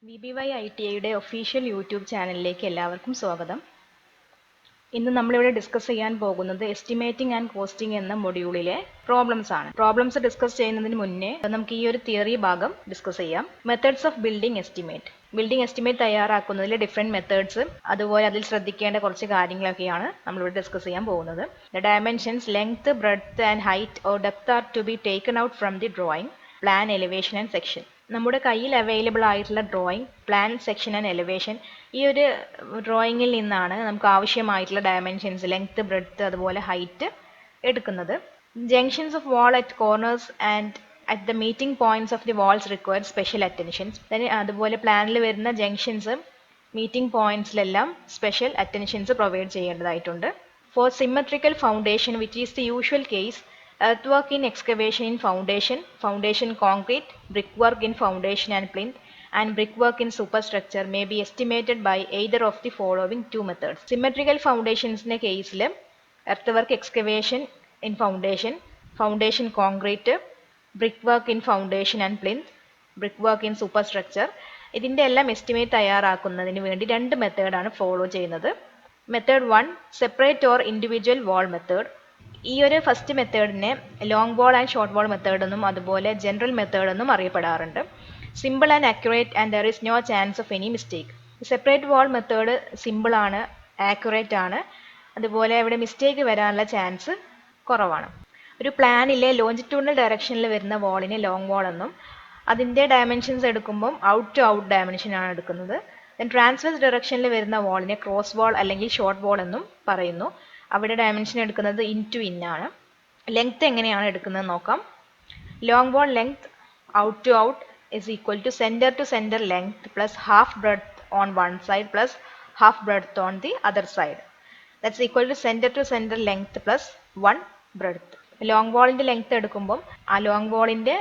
VBY ITIയുടെ official YouTube ചാനലിലേക്ക് എല്ലാവർക്കും സ്വാഗതം. ഇന്ന് നമ്മളിവിടെ ഡിസ്കസ് ചെയ്യാൻ പോകുന്നത് എസ്റ്റിമേറ്റിംഗ് ആൻഡ് കോസ്റ്റിംഗ് എന്ന മൊഡ്യൂളിലെ പ്രോബ്ലംസ് ആണ്. പ്രോബ്ലംസ് ഡിസ്കസ് ചെയ്യുന്നതിന് മുന്നേ നമുക്ക് ഈ ഒരു തിയറി ഭാഗം ഡിസ്കസ് ചെയ്യാം. Methods of building estimate. Building estimate തയ്യാറാക്കുന്നതിൽ ഡിഫറെന്റ് മെത്തേഡ്സ്, അതുപോലെ അതിൽ ശ്രദ്ധിക്കേണ്ട കുറച്ച് കാര്യങ്ങളൊക്കെയാണ് നമ്മളിവിടെ ഡിസ്കസ് ചെയ്യാൻ പോകുന്നത്. The dimensions, length, breadth and height or depth are to be taken out from the drawing, plan, elevation and section. നമ്മുടെ കയ്യിൽ അവൈലബിൾ ആയിട്ടുള്ള drawing, plan, section and elevation, ഈ ഒരു ഡ്രോയിങ്ങിൽ നിന്നാണ് നമുക്ക് ആവശ്യമായിട്ടുള്ള ഡയമെൻഷൻസ്, ലെങ്ത്, ബ്രെഡ്ത്ത്, അതുപോലെ ഹൈറ്റ് എടുക്കുന്നത്. Junctions of wall at corners and at the meeting points of the walls require special attentions. അതുപോലെ പ്ലാനിൽ വരുന്ന ജംഗ്ഷൻസ്, മീറ്റിംഗ് പോയിന്റ്സിലെല്ലാം സ്പെഷ്യൽ അറ്റൻഷൻസ് പ്രൊവൈഡ് ചെയ്യേണ്ടതായിട്ടുണ്ട്. For symmetrical foundation, which is the usual case, earthwork in excavation in foundation, foundation concrete, brickwork in foundation and plinth, and brickwork in superstructure may be estimated by either of the following two methods. Symmetrical foundations ന്റെ കേസിൽ earthwork excavation in foundation, foundation concrete, brickwork in foundation and plinth, brickwork in superstructure, ഇതിന്റെ എല്ലാം estimate തയ്യാറാക്കുന്നതിന് വേണ്ടി രണ്ട് മെത്തേഡാണ് follow ചെയ്യുന്നത്. Method 1, separate or individual wall method. ഈ ഒരു ഫസ്റ്റ് മെത്തേഡിനെ long wall and short wall method എന്നും അതുപോലെ ജനറൽ മെത്തേഡ് എന്നും അറിയപ്പെടാറുണ്ട്. Simple and accurate and there is no chance of any mistake. Separate wall method simple ആണ്, accurate ആണ്, അതുപോലെ ഇവിടെ മിസ്റ്റേക്ക് വരാനുള്ള ചാൻസ് കുറവാണ്. ഒരു പ്ലാനിലെ ലോഞ്ചിറ്റ്യൂഡിനൽ ഡയറക്ഷനിൽ വരുന്ന വാളിനെ ലോങ് വാൾ എന്നും, അതിൻ്റെ ഡയമെൻഷൻസ് എടുക്കുമ്പം ഔട്ട് ടു ഔട്ട് ഡയമെൻഷൻ ആണ് എടുക്കുന്നത്. ദെൻ ട്രാൻസ്വേഴ്സ് ഡയറക്ഷനിൽ വരുന്ന വാളിനെ ക്രോസ് വാൾ അല്ലെങ്കിൽ ഷോർട്ട് വാൾ എന്നും പറയുന്നു. അവിടെ ഡയമെൻഷൻ എടുക്കുന്നത് ഇൻ ടു ഇൻ ആണ്. ലെങ്ത് എങ്ങനെയാണ് എടുക്കുന്നത് നോക്കാം. Long wall length out to out is equal to centre to centre length plus half breadth on one side plus half breadth on the other side. That's equal to centre to centre length plus 1 breadth. Long വാളിൻ്റെ length എടുക്കുമ്പം ആ long വാളിൻ്റെ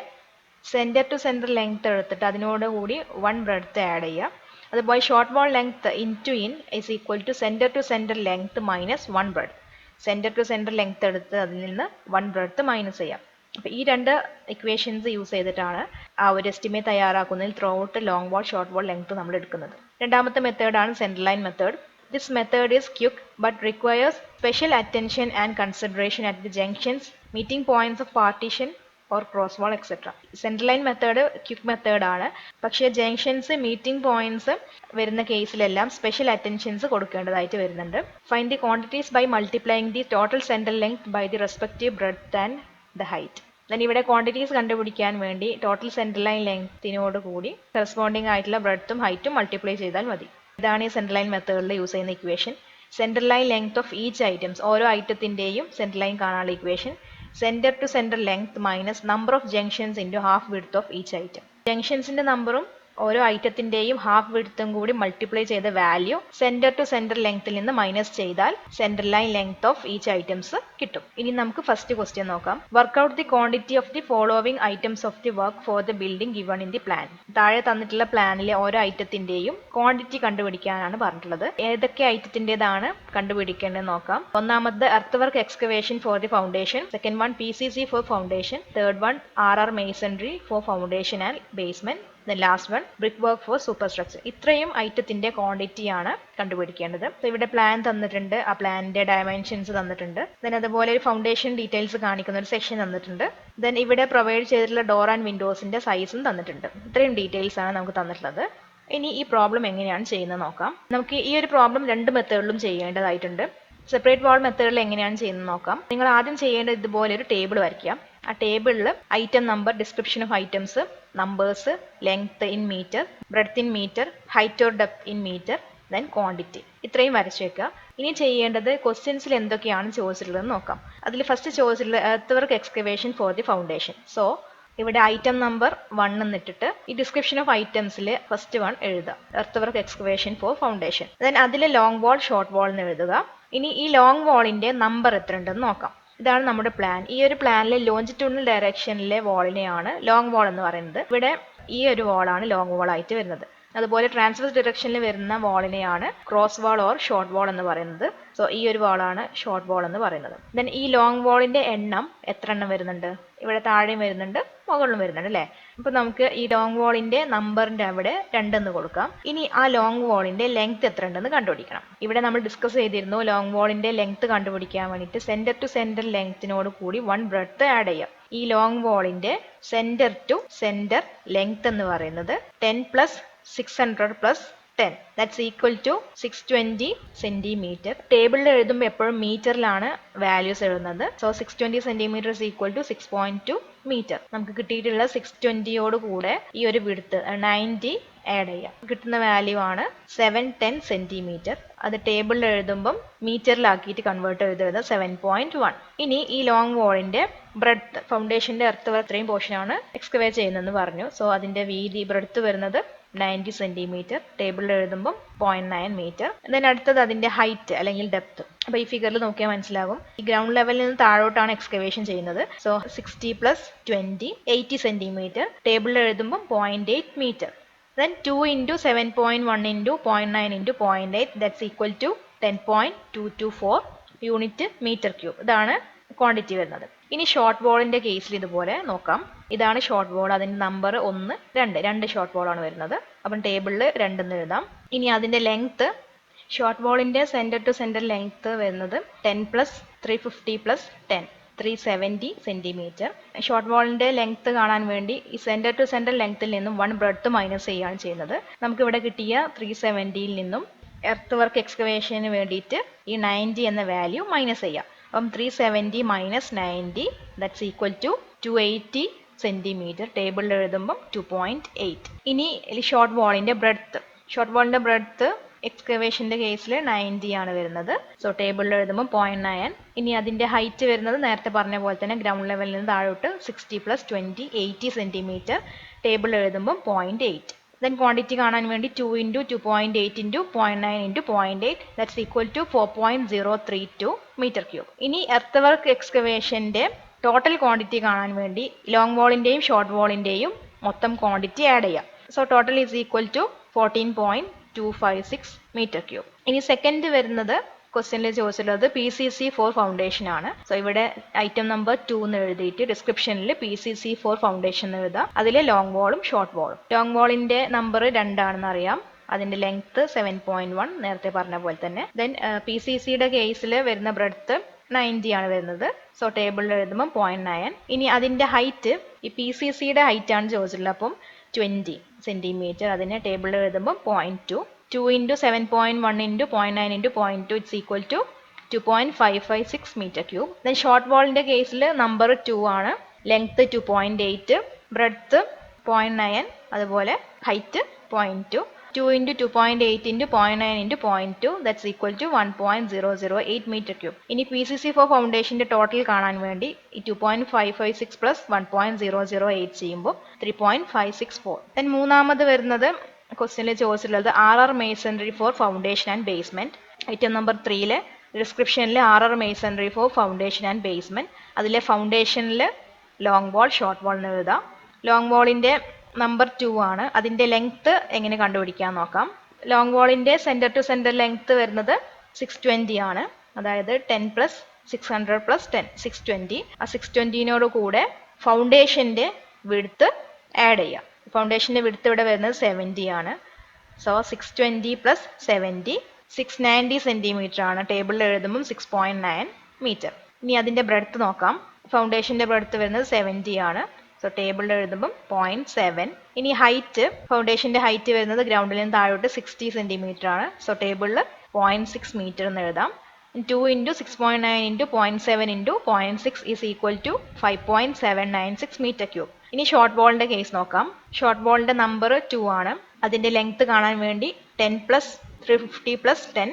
centre to centre length എടുത്തിട്ട് അതിനോട് കൂടി 1 breadth add ചെയ്യുക. അതുപോലെ short wall length in to in is equal to centre to centre length minus 1 breadth. Centre to centre length എടുത്ത് അതിൽ നിന്ന് 1 ബ്രെഡ്ത്ത് മൈനസ് ചെയ്യാം. അപ്പോൾ ഈ രണ്ട് ഇക്വേഷൻസ് യൂസ് ചെയ്തിട്ടാണ് ആ ഒരു എസ്റ്റിമേറ്റ് തയ്യാറാക്കുന്നതിൽ throughout long wall, short wall length നമ്മൾ എടുക്കുന്നത്. രണ്ടാമത്തെ മെത്തേഡാണ് central line method. This method is quick but requires special attention and consideration at the junctions, meeting points of partition or cross wall etcetera. Central line method quick മെത്തേഡാണ്, പക്ഷേ junctions, meeting points വരുന്ന കേസിലെല്ലാം special attentions കൊടുക്കേണ്ടതായിട്ട് വരുന്നുണ്ട്. Find the quantities by multiplying the total central length by the respective breadth and the height. Then ഇവിടെ quantities കണ്ടുപിടിക്കാൻ വേണ്ടി total central line ലെങ്ത്തിനോട് കൂടി corresponding ആയിട്ടുള്ള ബ്രെഡ്ത്തും ഹൈറ്റും മൾട്ടിപ്ലൈ ചെയ്താൽ മതി. ഇതാണ് ഈ സെൻട്രൽ ലൈൻ മെത്തേഡിൽ യൂസ് ചെയ്യുന്ന equation. Central line length of each items, ഓരോ ഐറ്റത്തിൻ്റെയും സെൻട്രൽ ലൈൻ കാണാനുള്ള equation. Centre to centre length minus number of junctions into half width of each item. ജംഗ്ഷൻസിൻ്റെ നമ്പറും ഓരോ ഐറ്റത്തിൻ്റെയും ഹാഫ് വിഡ്ത്തും കൂടി മൾട്ടിപ്ലൈ ചെയ്ത വാല്യൂ സെൻറ്റർ ടു സെൻറ്റർ ലെങ്ത്തിൽ നിന്ന് മൈനസ് ചെയ്താൽ central line length of each items കിട്ടും. ഇനി നമുക്ക് ഫസ്റ്റ് ക്വസ്റ്റ്യൻ നോക്കാം. Work out the quantity of the following items of the work for the building given in the plan. താഴെ തന്നിട്ടുള്ള പ്ലാനിലെ ഓരോ ഐറ്റത്തിൻ്റെയും ക്വാണ്ടിറ്റി കണ്ടുപിടിക്കാനാണ് പറഞ്ഞിട്ടുള്ളത്. ഏതൊക്കെ ഐറ്റത്തിൻ്റെതാണ് കണ്ടുപിടിക്കേണ്ടത് നോക്കാം. ഒന്നാമത് earth work excavation for the foundation, second one PCC for foundation, third one RR masonry for foundation and basement, then last one brick work for superstructure. ഇത്രയും ഐറ്റത്തിന്റെ ക്വാണ്ടിറ്റിയാണ് കണ്ടുപിടിക്കേണ്ടത്. ഇവിടെ പ്ലാൻ തന്നിട്ടുണ്ട്, ആ പ്ലാനിന്റെ ഡയമെൻഷൻസ് തന്നിട്ടുണ്ട്. ദെൻ അതുപോലെ ഒരു ഫൗണ്ടേഷൻ ഡീറ്റെയിൽസ് കാണിക്കുന്ന ഒരു സെക്ഷൻ തന്നിട്ടുണ്ട്. ദെൻ ഇവിടെ പ്രൊവൈഡ് ചെയ്തിട്ടുള്ള ഡോർ ആൻഡ് വിൻഡോസിന്റെ സൈസും തന്നിട്ടുണ്ട്. ഇത്രയും ഡീറ്റെയിൽസ് ആണ് നമുക്ക് തന്നിട്ടുള്ളത്. ഇനി ഈ പ്രോബ്ലം എങ്ങനെയാണ് ചെയ്യുന്നത് നോക്കാം. നമുക്ക് ഈ ഒരു പ്രോബ്ലം രണ്ട് മെത്തേഡിലും ചെയ്യേണ്ടതായിട്ടുണ്ട്. സെപ്പറേറ്റ് വാൾ മെത്തേഡിൽ എങ്ങനെയാണ് ചെയ്യുന്നത് നോക്കാം. നിങ്ങൾ ആദ്യം ചെയ്യേണ്ടത് ഇതുപോലെ ഒരു ടേബിൾ വരയ്ക്കാം. ആ ടേബിളിൽ item number, description of items, numbers, length in metre, breadth in metre, height or depth in metre, then quantity, ഇത്രയും വരച്ചു വെക്കുക. ഇനി ചെയ്യേണ്ടത് ക്വസ്റ്റ്യൻസിൽ എന്തൊക്കെയാണ് ചോദിച്ചിട്ടുള്ളതെന്ന് നോക്കാം. അതിൽ ഫസ്റ്റ് ചോദിച്ചിട്ടുള്ളത് earth work excavation for the foundation. So ഇവിടെ ഐറ്റം നമ്പർ 1 എന്നിട്ടിട്ട് ഈ ഡിസ്ക്രിപ്ഷൻ ഓഫ് ഐറ്റംസിൽ ഫസ്റ്റ് വൺ എഴുതുക, earth work excavation for foundation. Then അതിൽ ലോങ് വാൾ, ഷോർട്ട് വാൾ എന്ന് എഴുതുക. ഇനി ഈ ലോങ് വാളിന്റെ നമ്പർ എത്ര ഉണ്ടെന്ന് നോക്കാം. ഇതാണ് നമ്മുടെ പ്ലാൻ. ഈ ഒരു പ്ലാനിലെ ലോഞ്ചിറ്റ്യൂഡിനൽ ഡയറക്ഷനിലെ വാളിനെയാണ് ലോങ് വാൾ എന്ന് പറയുന്നത്. ഇവിടെ ഈ ഒരു വാളാണ് ലോങ് വാൾ ആയിട്ട് വരുന്നത്. അതുപോലെ ട്രാൻസ്വേഴ്സ് ഡിറക്ഷനിൽ വരുന്ന വാളിനെയാണ് cross wall or short wall എന്ന് പറയുന്നത്. സോ ഈ ഒരു വാളാണ് ഷോർട്ട് വാൾ എന്ന് പറയുന്നത്. ദെൻ ഈ ലോങ് വാളിന്റെ എണ്ണം എത്ര എണ്ണം വരുന്നുണ്ട്? ഇവിടെ താഴെയും വരുന്നുണ്ട്, മുകളിലും വരുന്നുണ്ട് അല്ലേ? അപ്പൊ നമുക്ക് ഈ ലോങ് വാളിന്റെ നമ്പറിന്റെ അവിടെ 2 എന്ന് കൊടുക്കാം. ഇനി ആ ലോങ് വാളിന്റെ ലെങ്ത് എത്ര ഉണ്ടെന്ന് കണ്ടുപിടിക്കണം. ഇവിടെ നമ്മൾ ഡിസ്കസ് ചെയ്തിരുന്നു ലോങ് വാളിന്റെ ലെങ്ത് കണ്ടുപിടിക്കാൻ വേണ്ടിയിട്ട് സെന്റർ ടു സെന്റർ ലെങ്ത്തിനോട് കൂടി 1 ബ്രെഡ്ത്ത് ആഡ് ചെയ്യാം. ഈ ലോങ് വാളിന്റെ സെന്റർ ടു സെന്റർ ലെങ്ത് എന്ന് പറയുന്നത് 10 plus 600 plus 10 that's equal to 620 centimetre. ടേബിളിൽ എഴുതുമ്പോൾ എപ്പോഴും മീറ്ററിലാണ് വാല്യൂസ് എഴുതുന്നത്. So 620 centimetre is equal to 6.2 metre. നമുക്ക് കിട്ടിയിട്ടുള്ള 620യോട് കൂടെ ഈ ഒരു വിഡ്ത്ത് 90 ആഡ് ചെയ്യാം. കിട്ടുന്ന വാല്യൂ ആണ് 710 സെന്റിമീറ്റർ. അത് ടേബിളിൽ എഴുതുമ്പം മീറ്ററിലാക്കിയിട്ട് കൺവേർട്ട് ചെയ്ത് 7.1. ഇനി ഈ ലോങ് വാളിന്റെ ബ്രെഡ്ത്ത്, ഫൗണ്ടേഷന്റെ എർത്ത് വർക്ക് ഇത്രയും പോർഷനാണ് എക്സ്കവേറ്റ് ചെയ്യുന്നതെന്ന് പറഞ്ഞു. സോ അതിന്റെ വീതി ബ്രെഡ്ത്ത് വരുന്നത് 90 സെന്റിമീറ്റർ. ടേബിളിൽ എഴുതുമ്പോൾ 0.9 മീറ്റർ. ദെൻ അടുത്തത് അതിന്റെ ഹൈറ്റ് അല്ലെങ്കിൽ ഡെപ്ത്. അപ്പൊ ഈ ഫിഗറിൽ നോക്കിയാൽ മനസ്സിലാകും, ഈ ഗ്രൗണ്ട് ലെവലിൽ നിന്ന് താഴോട്ടാണ് എക്സ്കവേഷൻ ചെയ്യുന്നത്. So 60 plus 20 80 centimetre. ടേബിളിൽ എഴുതുമ്പോൾ 0.8 metre. Then 2 into 7.1 into 0.9 into 0.8 that's equal to 10.224 unit metre cube. ഇതാണ് ക്വാണ്ടിറ്റി വരുന്നത്. ഇനി ഷോർട്ട് വാളിന്റെ കേസിൽ ഇതുപോലെ നോക്കാം. ഇതാണ് ഷോർട്ട് വാൾ. അതിന്റെ നമ്പർ 1 2 ഷോർട്ട് വാൾ ആണ് വരുന്നത്. അപ്പം ടേബിളിൽ 2 എന്ന് എഴുതാം. ഇനി അതിന്റെ ലെങ്ത്, ഷോർട്ട് വാളിന്റെ സെന്റർ ടു സെന്റർ ലെങ്ത് വരുന്നത് 10 പ്ലസ് 350 പ്ലസ് 10 370 സെന്റിമീറ്റർ. ഷോർട്ട് വാളിന്റെ ലെങ്ത് കാണാൻ വേണ്ടി ഈ സെന്റർ ടു സെന്റർ ലെങ്ത്തിൽ നിന്നും 1 ബ്രെഡ്ത്ത് മൈനസ് ചെയ്യുകയാണ് ചെയ്യുന്നത്. നമുക്ക് ഇവിടെ കിട്ടിയ 370യിൽ നിന്നും എർത്ത് വർക്ക് എക്സ്കവേഷന് വേണ്ടിയിട്ട് ഈ 90 എന്ന വാല്യൂ മൈനസ് ചെയ്യാം. അപ്പം 370 minus 90 that's equal to 280 centimetre. ടേബിളിൽ എഴുതുമ്പം 2.8. ഇനി ഷോർട്ട് വാളിന്റെ ബ്രെഡ്ത്ത് എക്സ്കവേഷന്റെ കേസിൽ 90 ആണ് വരുന്നത്. സോ ടേബിളിൽ എഴുതുമ്പോൾ 0.9. ഇനി അതിന്റെ ഹൈറ്റ് വരുന്നത് നേരത്തെ പറഞ്ഞ പോലെ തന്നെ ഗ്രൗണ്ട് ലെവലിൽ നിന്ന് താഴോട്ട് 60 പ്ലസ് 20 80 സെന്റിമീറ്റർ. ടേബിളിൽ എഴുതുമ്പോൾ 0.8. ദെൻ ക്വാണ്ടിറ്റി കാണാൻ വേണ്ടി 2 into 2.8 into 0.9 into 0.8 that's equal to 4.032 metre cube. ഇനി എർത്ത് വർക്ക് എക്സ്കവേഷന്റെ ടോട്ടൽ ക്വാണ്ടിറ്റി കാണാൻ വേണ്ടി ലോങ് വാളിന്റെയും ഷോർട്ട് വാളിന്റെയും മൊത്തം ക്വാണ്ടിറ്റി ആഡ് ചെയ്യാം. So total is equal to 14.256 metre cube. ഇനി സെക്കൻഡ് വരുന്നത് ക്വസ്റ്റ്യനിൽ ചോദിച്ചിട്ടുള്ളത് PCC4 ഫൗണ്ടേഷൻ ആണ്. സോ ഇവിടെ ഐറ്റം നമ്പർ 2 എന്ന് എഴുതിയിട്ട് ഡിസ്ക്രിപ്ഷനിൽ PCC4 ഫൗണ്ടേഷൻ എന്ന് എഴുതാം. അതിൽ ലോങ് വാളും ഷോർട്ട് വാളും. ലോങ് വാളിന്റെ നമ്പർ 2 ആണെന്ന് അറിയാം. അതിന്റെ ലെങ്ത് 7.1 നേരത്തെ പറഞ്ഞ പോലെ തന്നെ. ദെൻ PCCയുടെ കേസിൽ വരുന്ന ബ്രെഡ്ത്ത് 90 ആണ് വരുന്നത്. സോ ടേബിളിൽ എഴുതുമ്പോൾ 0.9. ഇനി അതിന്റെ ഹൈറ്റ്, ഈ PCCയുടെ ഹൈറ്റ് ആണ് ചോദിച്ചിട്ടുള്ളത്. അപ്പം 20 സെന്റിമീറ്റർ. അതിനെ ടേബിളിൽ എഴുതുമ്പോൾ 0.2. 2 into 7.1 into 0.9 into 0.2 it's equal to 2.556 meter cube. Then short wallന്റെ കേസിൽ നമ്പർ 2 ആണ്. ലെങ്ത് 2.8, ബ്രെഡ്ത്ത് 0.9, അതുപോലെ height 0.2. 2 into 2.8 into 0.9 into 0.2 that's equal to 1.008 meter cube. ഇനി PCC4 ഫൗണ്ടേഷന്റെ ടോട്ടൽ കാണാൻ വേണ്ടി ഈ 2.556 പ്ലസ് 1.008 ചെയ്യുമ്പോൾ 3.564. ദെൻ മൂന്നാമത് വരുന്നത് ക്വസ്റ്റ്യനിൽ ചോദിച്ചിട്ടുള്ളത് RR masonry for foundation and basement. Item number 3 ഡിസ്ക്രിപ്ഷനിൽ RR masonry for foundation and basement. അതിലെ ഫൗണ്ടേഷനിൽ ലോങ് വാൾ ഷോർട്ട് വാൾ എന്ന് എഴുതാം. ലോങ് വാളിന്റെ നമ്പർ 2 ആണ്. അതിന്റെ ലെങ്ത് എങ്ങനെ കണ്ടുപിടിക്കാൻ നോക്കാം. ലോങ് വാളിന്റെ സെന്റർ ടു സെന്റർ ലെങ്ത് വരുന്നത് 620 ആണ്. അതായത് 10 പ്ലസ് 600 പ്ലസ് 10 620. ആ 620നോട് കൂടെ ഫൗണ്ടേഷന്റെ വിഡ്ത്ത് ആഡ് ചെയ്യാം. ഫൗണ്ടേഷന്റെ വിഡ്ത്ത് ഇവിടെ വരുന്നത് 70 ആണ്. സോ 620 പ്ലസ് 70 690 സെന്റിമീറ്റർ ആണ്. ടേബിളിൽ എഴുതുമ്പോൾ 6.9 മീറ്റർ. ഇനി അതിന്റെ ബ്രെഡ്ത്ത് നോക്കാം. ഫൗണ്ടേഷന്റെ ബ്രെഡ്ത്ത് വരുന്നത് 70 ആണ്. സോ ടേബിളിൽ എഴുതുമ്പോൾ 0.7. ഇനി ഹൈറ്റ്, ഫൗണ്ടേഷന്റെ ഹൈറ്റ് വരുന്നത് ഗ്രൗണ്ടിൽ നിന്ന് താഴോട്ട് 60 സെന്റിമീറ്റർ ആണ്. സോ ടേബിളിൽ 0.6 മീറ്റർ എന്ന് എഴുതാം. 2 into 6.9 into 0.7 into 0.6 is equal to 5.796 meter cube. ഇനി ഷോർട്ട് വാളിന്റെ കേസ് നോക്കാം. ഷോർട്ട് വാളിന്റെ നമ്പർ 2 ആണ്. അതിന്റെ ലെങ്ത് കാണാൻ വേണ്ടി 10 പ്ലസ് 350 പ്ലസ് 10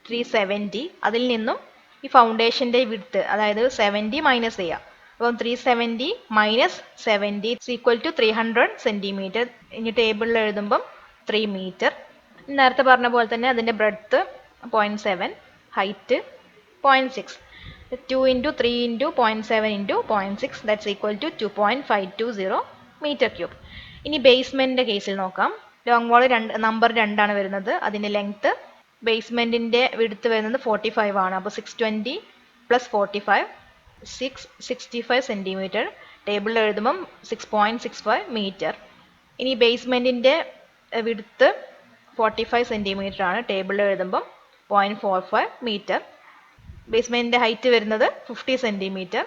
370. അതിൽ നിന്നും ഈ ഫൗണ്ടേഷന്റെ വിഡ്ത്ത്, അതായത് 70 മൈനസ് ചെയ്യാം. അപ്പം 370 minus 70 is equal to 300 centimetre. ഇനി ടേബിളിൽ എഴുതുമ്പം 3 മീറ്റർ. നേരത്തെ പറഞ്ഞ പോലെ തന്നെ അതിന്റെ breadth 0.7, height 0.6. 2 into 3 into 0.7 into 0.6 that's equal to 2.520 meter cube. ഇനി ബേസ്മെന്റിന്റെ കേസിൽ നോക്കാം. ലോങ് വാൾ നമ്പർ 2 ആണ് വരുന്നത്. അതിൻ്റെ ലെങ്ത്ത് ബേസ്മെൻറ്റിൻ്റെ വിഡ്ത്ത് വരുന്നത് 45 ആണ്. അപ്പോൾ 620 + 45 665 സെൻറ്റിമീറ്റർ. ടേബിളിൽ എഴുതുമ്പം 6.65 മീറ്റർ. ഇനി ബേസ്മെൻറ്റിൻ്റെ വിഡ്ത്ത് 45 സെൻറ്റിമീറ്റർ ആണ്. ടേബിളിൽ എഴുതുമ്പം 0.45 മീറ്റർ. ബേസ്മെൻറ്റിൻ്റെ ഹൈറ്റ് വരുന്നത് 50 സെൻറ്റിമീറ്റർ.